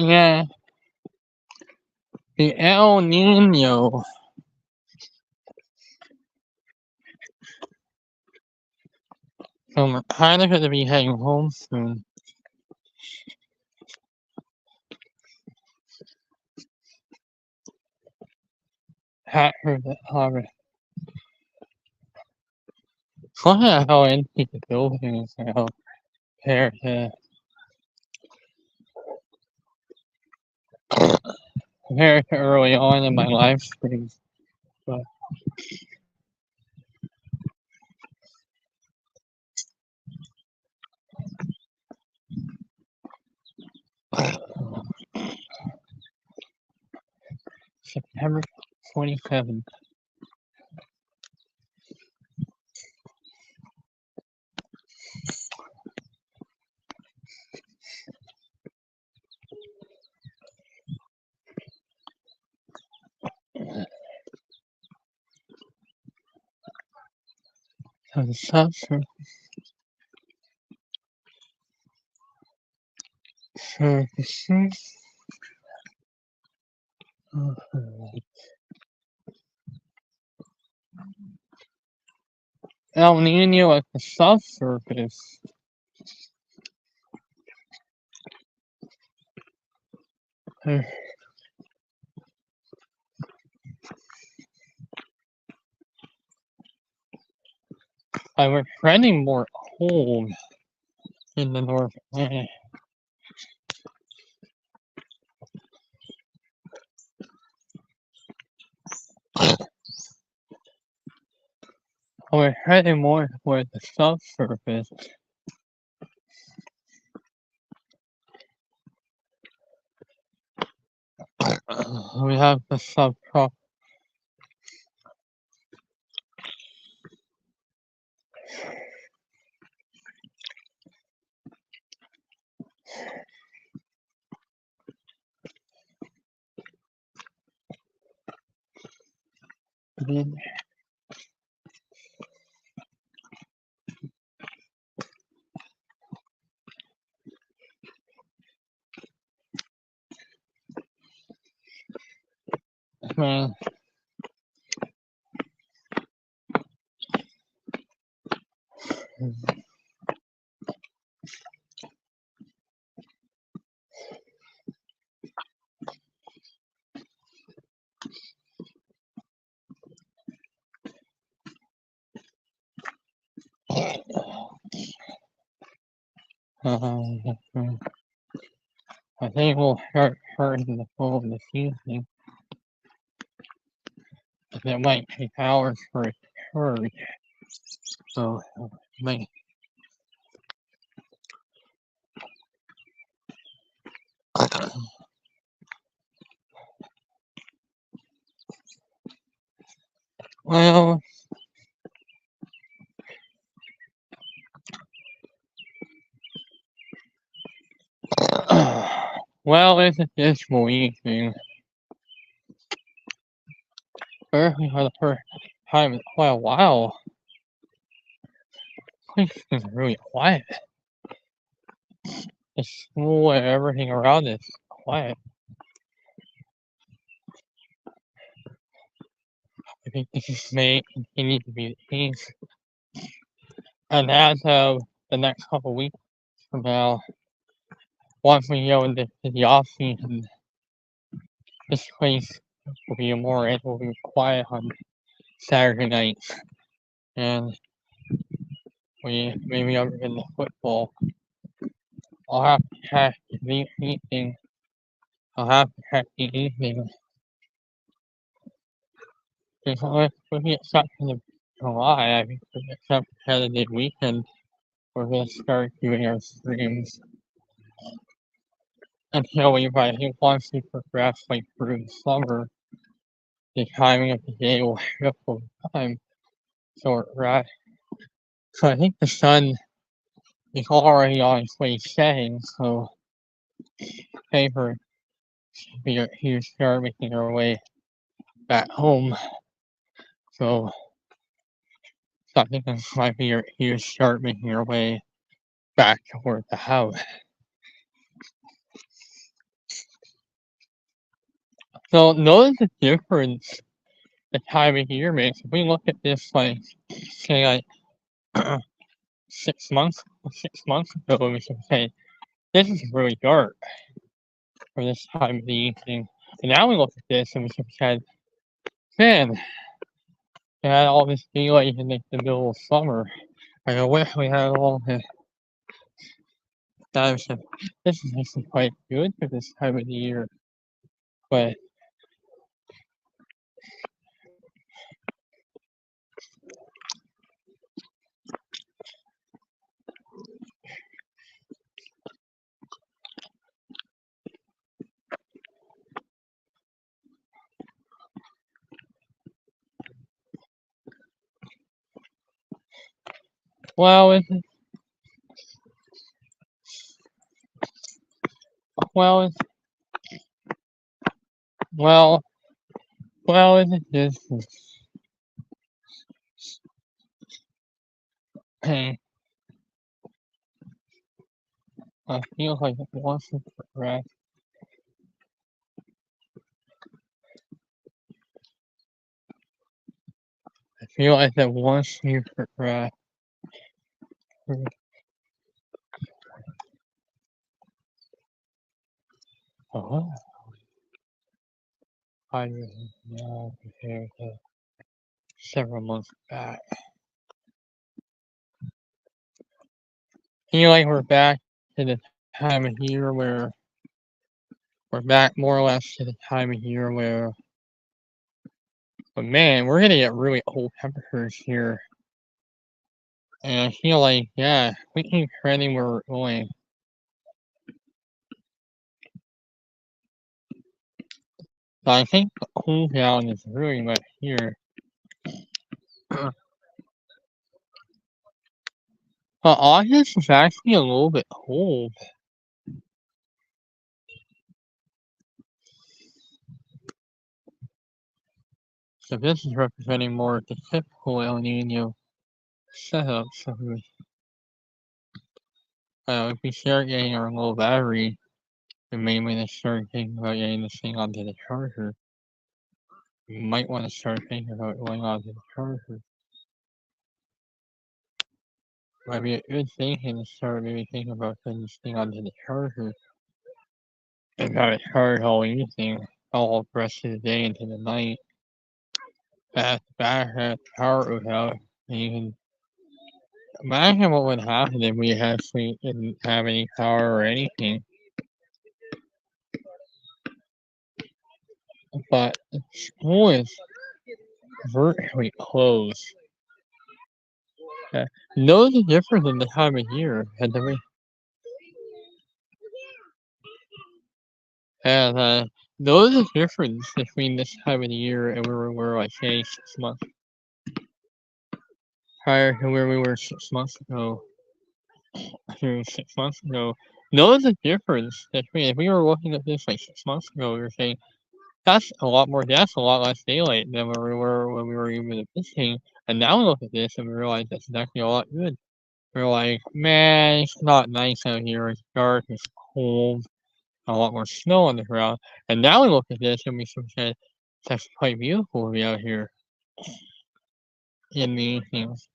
Yeah, the El Nino. So we're kind of going to be heading home soon. Had heard that already. Funny how empty the building is now compared to early on in my live streams. But September 27th. So the subsurface surfaces. El Nino at the subsurface. We're trending more cold in the North Atlantic. We're heading more toward the subsurface. We have the subtropical. Man, I think we'll start hurting the phone this evening. It might take hours for it to charge. So, may. Well, well, it's a dismal evening. Early for the first time in quite a while. Place is really quiet. The school and everything around is quiet. I think this may continue to be the case. And as of the next couple weeks from now, once we go into the off season, this place will be more, it will be quiet on Saturday night, and we maybe over in the football. I'll have to have the evening. I'll have to have the evening. Because if we get stuck in the July, I think we get stuck ahead of the weekend. We're gonna start doing our streams until we, I think, once we progress like through the summer, the timing of the day will shift over time. So we're right. So I think the sun is already on its way setting. So paper we are here start making our way back home. So I think this might be here start making our way back toward the house. So notice the difference the time of year makes. If we look at this like say like 6 months ago, we should say this is really dark for this time of the evening. And now we look at this and we should say, man, we had all this daylight in like the middle of summer. I wish we had all the times. This is actually quite good for this time of the year. But well, it's well, it's well, well, it's just hey, I feel like it wants to progress. I feel like it wants to progress. Oh, I really now compared to several months back. Feel like we're back to the time of year where we're back more or less to the time of year where, but man, we're gonna get really cold temperatures here. And I feel like, yeah, we keep trending where we're going. But I think the cool down is really right here. But August is actually a little bit cold. So this is representing more of the typical El Nino setup. So if we start getting our low battery, we may want to start thinking about getting this thing onto the charger. You might want to start thinking about going onto the charger. Might be a good thing to start maybe thinking about putting this thing onto the charger. And have it charge all evening, all the rest of the day into the night. At the back, the power goes out, and you can imagine what would happen if we actually didn't have any power or anything. But school is virtually closed. Know the difference in the time of year, and know the difference between this time of the year and where we were, like, say, 6 months prior to where we were 6 months ago. 6 months ago. Know the difference between if we were looking at this like 6 months ago, we were saying that's a lot less daylight than where we were when we were even visiting. And now we look at this and we realize that's actually a lot good. We're like, man, it's not nice out here. It's dark, it's cold, a lot more snow on the ground. And now we look at this and we say it's actually quite beautiful to be out here in the evenings.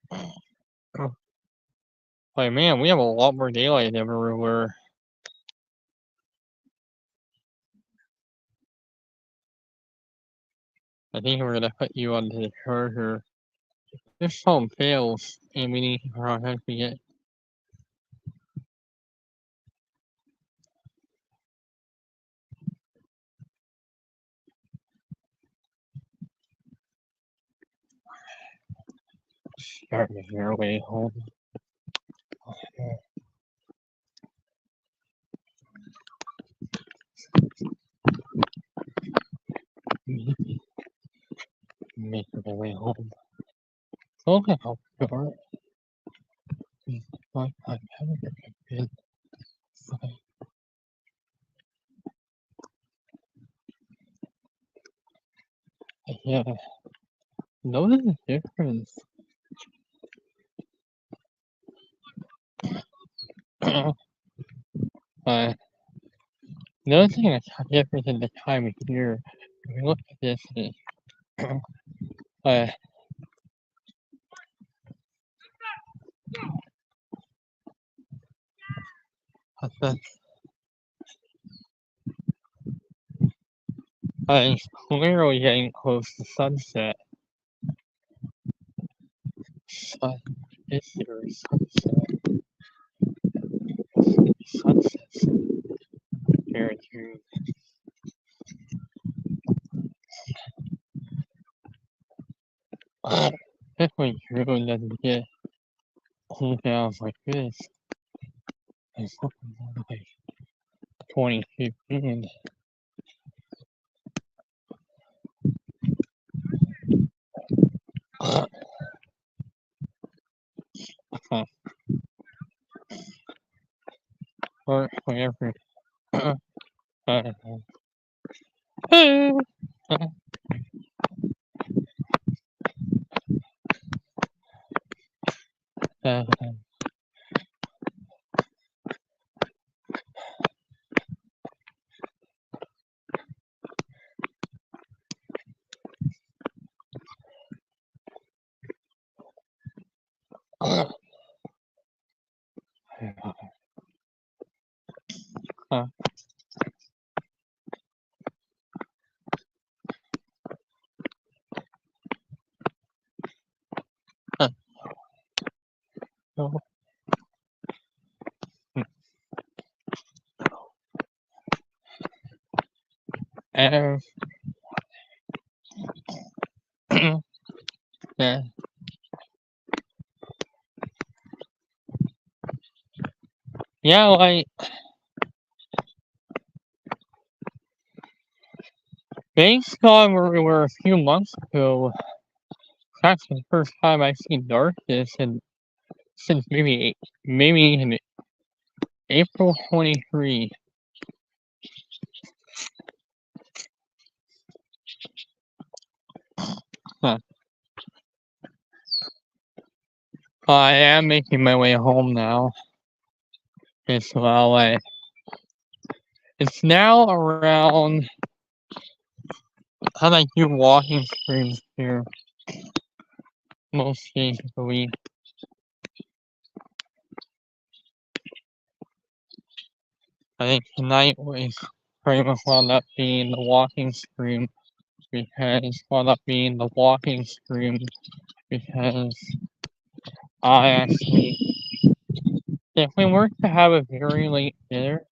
Like, man, we have a lot more daylight than we were. I think we're gonna put you on the charger. This phone fails, and we need to process it. Start making our way home. Make my way home. Okay, I'll start. But I'm having a bit. Yeah, notice the difference. Noticing a difference in the time of year. If we look at this, uh, that's it's clearly getting close to sunset. Is there a sunset? Sunsets here in June. Definitely June doesn't get cool down like this. It's looking more like 2015. Or whatever. Yeah. Yeah, like based on where we were a few months ago, that's the first time I've seen darkness and since maybe in April 23. Huh. I am making my way home now. As well, it's now around. I like do walking streams here most days of the week. I think tonight was pretty much wound up being the walking stream because I actually, if we were to have a very late dinner,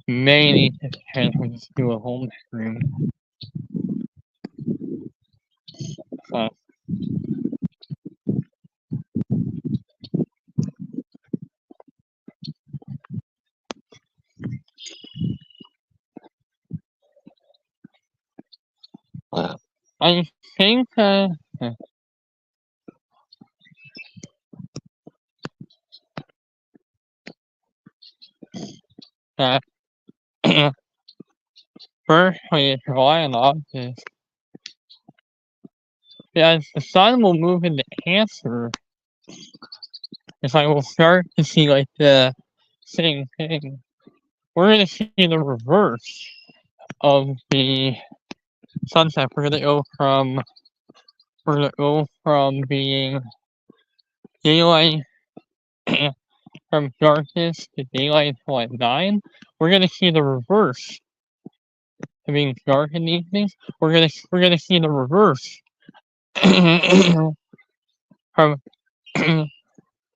may need to potentially just do a home stream. But I think that firstly, July and August, as the sun will move into Cancer, if I will start to see like the same thing, we're gonna see the reverse of the sunset. We're gonna go from being daylight from darkness to daylight until like 9. We're gonna see the reverse. it being dark in the evenings, we're gonna see the reverse. From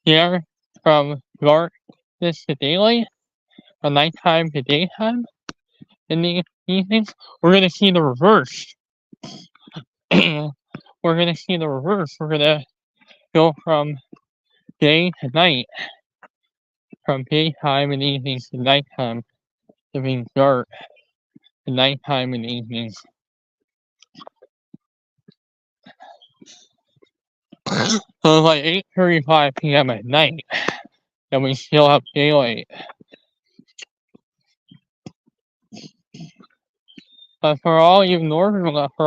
here, from darkness to daylight, from nighttime to daytime, in the evenings, we're gonna see the reverse. We're gonna see the reverse. We're gonna go from day to night, from daytime and evenings to nighttime, to being dark, to nighttime and evenings. So it's like 8:35 p.m. at night, and we still have daylight. But for all you normalized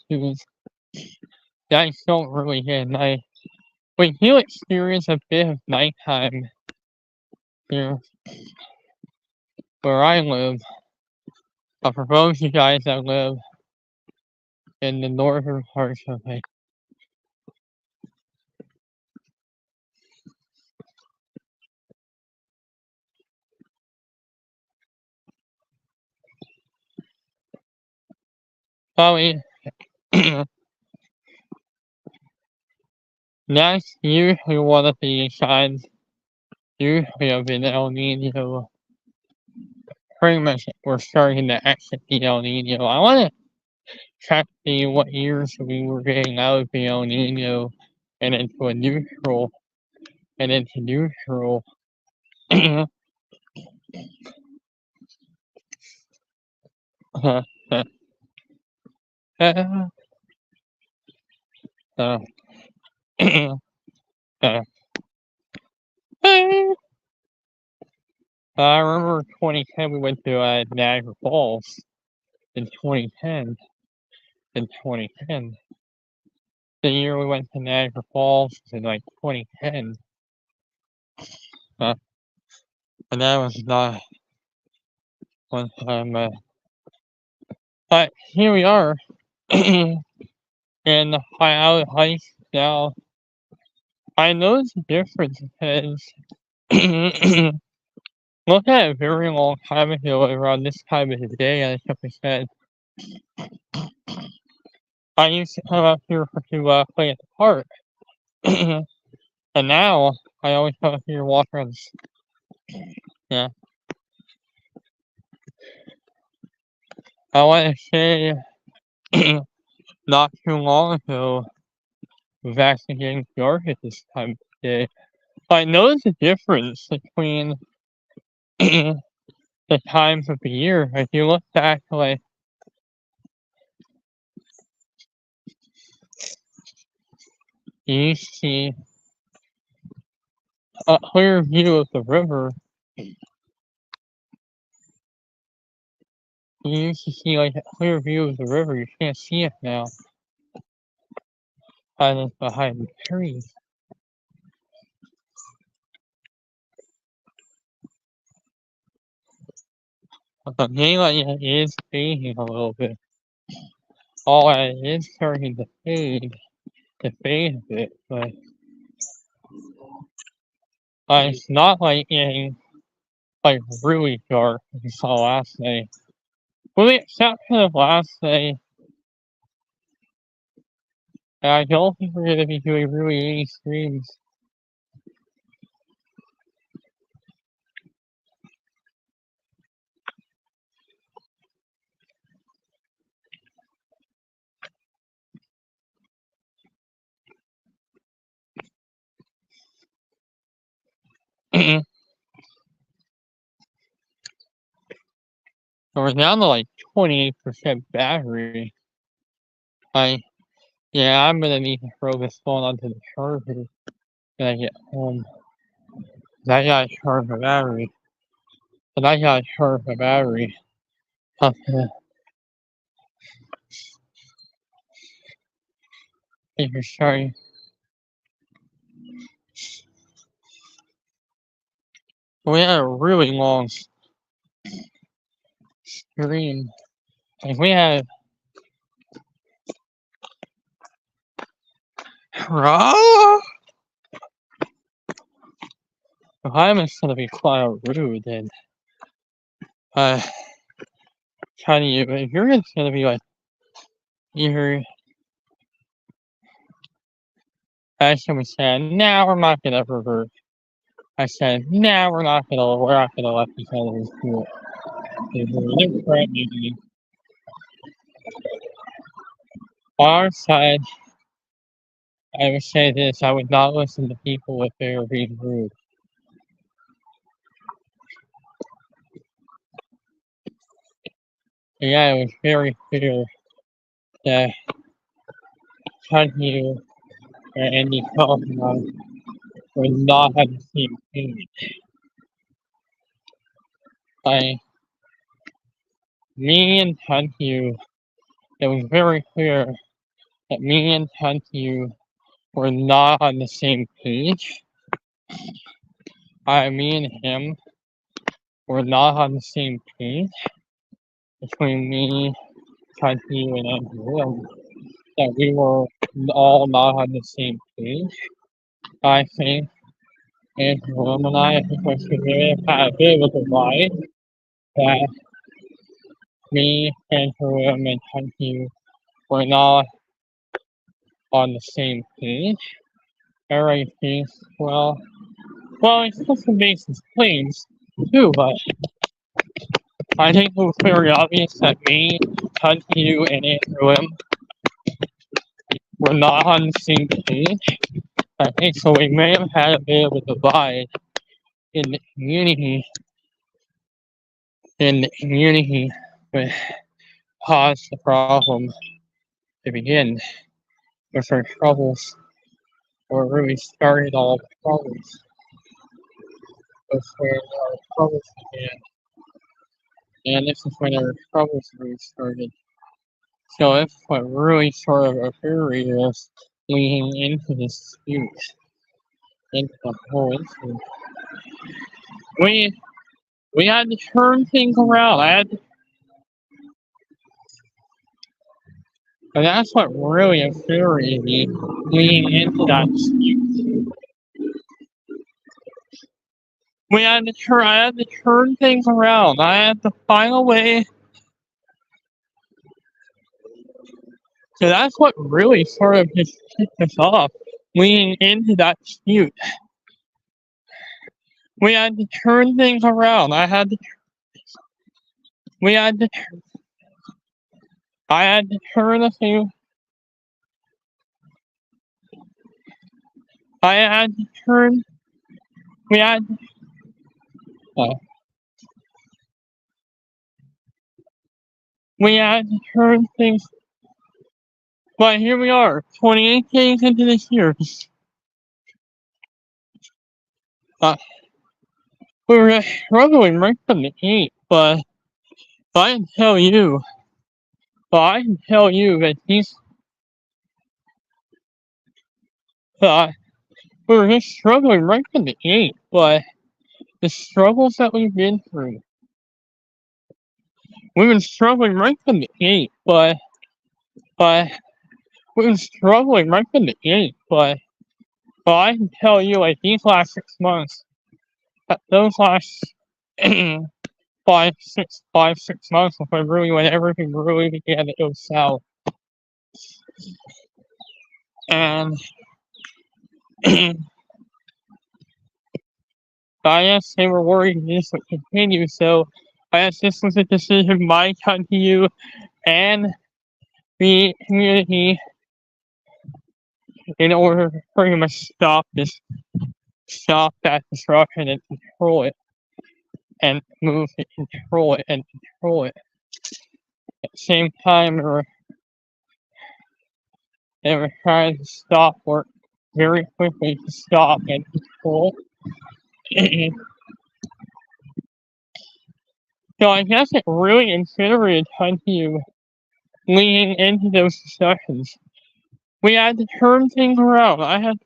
students, guys don't really get night. We do experience a bit of nighttime here where I live. But for those of you guys that live in the northern parts of it, probably that's usually one of the signs usually of an El Nino. Pretty much we're starting to exit the El Nino. I want to check see what years we were getting out of the El Nino and into a neutral and into neutral. uh, uh, uh, uh, I remember 2010 we went to Niagara Falls in 2010. In 2010, the year we went to Niagara Falls was in like 2010. And that was not one time. But here we are in the High Heights now. I noticed a difference because look at a very long time ago around this time of the day, as I said. I used to come up here to play at the park. And now I always come up here to walk around. Yeah. I want to say not too long ago, it was actually getting dark at this time of day. I noticed a difference between the times of the year. If you look back to like you see a clear view of the river. You used to see like a clear view of the river. You can't see it now. It's behind the trees. But the daylight is fading a little bit. All that is starting to fade a bit, but it's not like getting like really dark as we saw last night. With the exception of last night, I don't think we're gonna be doing really any streams. We're down to like 28% battery. Yeah, I'm gonna need to throw this phone onto the charger when I get home. I gotta charge the battery. But I gotta charge the battery. Okay. If you're starting. We had a really long stream. Like we had if I'm just gonna be quite rude, then telling you, if you're just gonna be like, either I should said, nah, we're not gonna revert. I said, nah, we're not gonna let each other do it. If we're threatening our side, I would say this, I would not listen to people if they were being rude. But yeah, it was very clear that Hunyu and Andy Kaufman were not on the same page. By me and Hunyu, it was very clear that me and Hunyu were not on the same page. Me and him were not on the same page between me, Hunyu, and Andrew, and that we were all not on the same page. I think Andrew and I think we should really have a bit of a divide that me, Andrew, and Hunyu were not on the same page. Everybody thinks, well, it's just the basis claims too, but I think it was very obvious that me, Hunyu, and Andrew were not on the same page. I think so we may have had a bit of a divide in the community, which caused the problem to begin, with our troubles, or really started all the problems. That's where our troubles began, and this is when our troubles really started. So that's what really sort of infuriated us leading into this dispute, into the whole issue. We had to turn things around. And that's what really infuriated me leading into that dispute. I had to turn things around. I had to find a way. So that's what really sort of just kicked us off leading into that dispute. We had to turn things around. I had to turn a few. I had to turn. We had to turn things. But here we are, 28 days into this year. We were struggling right from the gate, but I can tell you that we were just struggling right from the gate, but the struggles that we've been through. We've been struggling right from the gate, but we've been struggling right from the gate, but I can tell you, like, these last 6 months, those last 5, 6 months, when everything really began to go south. And I guess they were worried this would continue, so I guess this was a decision by Hunyu and the community in order to pretty much stop that disruption and control it, and move to control it. At the same time, they were trying to stop work very quickly to stop and control. So I guess it really infuriated Hunyu leading into those discussions. We had to turn things around.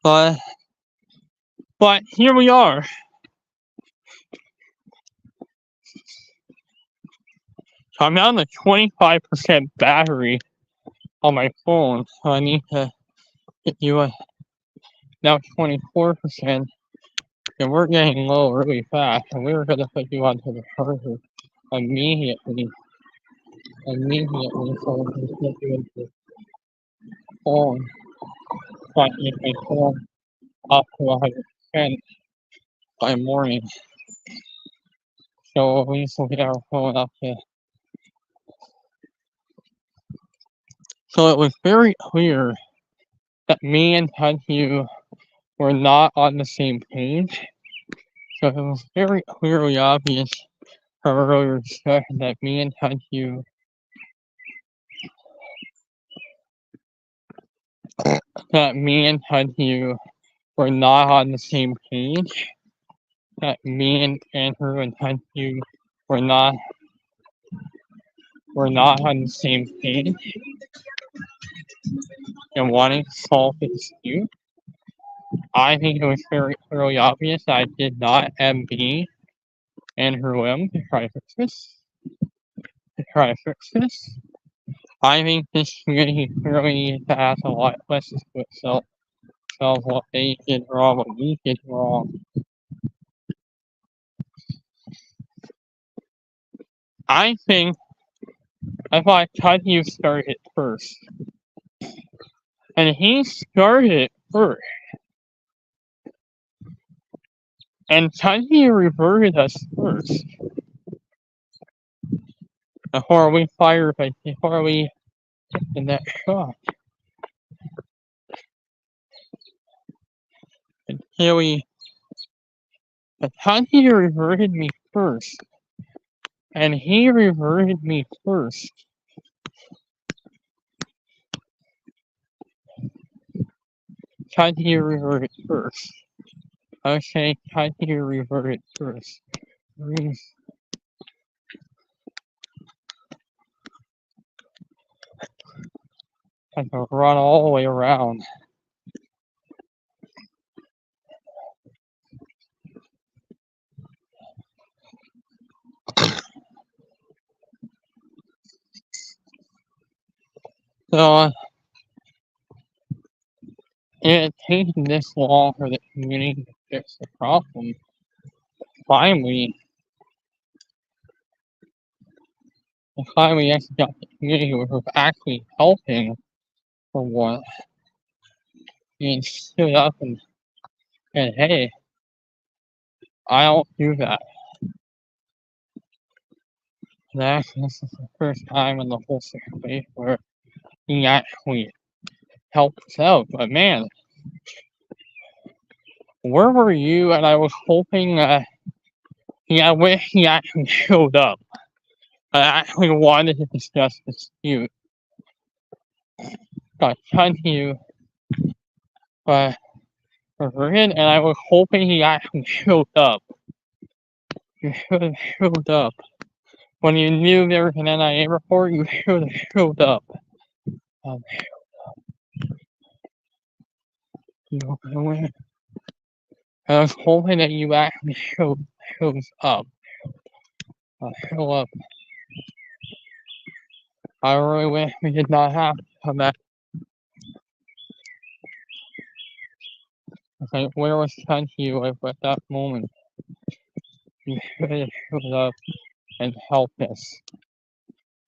But here we are. I'm down to 25% battery on my phone, so I need to get you now 24%, and we're getting low really fast, and we were gonna put you onto the charger immediately, so we can put you into phone, but you can phone up to 100% by morning. So we used to get our phone up to. So it was very clear that me and Touchyou were not on the same page. So it was very clearly obvious from earlier discussion that me and Touchyou were not on the same page. That me and Andrew and Touchyou were not on the same page and wanting to solve the dispute. I think it was very clearly obvious that I did not MB Andrew M to try to fix this. I think this community really needs to ask a lot less to itself what they did wrong, what we did wrong. I thought Touchyou started first. And he started first. And Touchyou reverted us first. Before we in that shot. But Touchyou reverted me first. And he reverted me first. Touchyou reverted first. Okay, Touchyou reverted first. I have to run all the way around. So it taken this long for the community to fix the problem. Finally, actually got the community who was actually helping for once. And stood up and said, hey, I don't do that. And actually, this is the first time in the whole situation where he actually helped us out. But man, where were you? And I was hoping I wish he actually showed up. I actually wanted to discuss the dispute. Got Touchyou reverted, and I was hoping he actually showed up. You should have showed up. When you knew there was an NIA report, you should have showed up. I was hoping that you actually shows up. Show up. I really wish we did not have to come back. Okay, where was Touchyou at that moment? You should have showed up and helped us.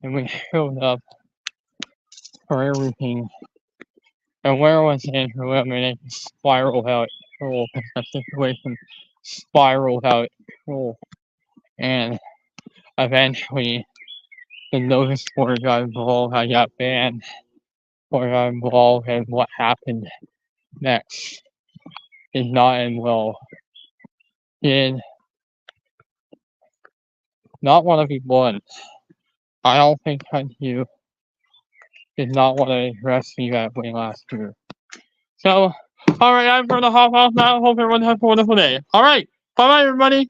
And we showed up for everything. And where was Andrew? I mean, it spiraled out of control. That situation spiraled out of control. And eventually, the notice board got involved. I got banned. Or got involved, and what happened next is not end well. Did not want to be blunt. I don't think Touchyou did not want to address me that way last year. So, alright, I'm going to hop off now. Hope everyone has a wonderful day. Alright, bye bye, everybody.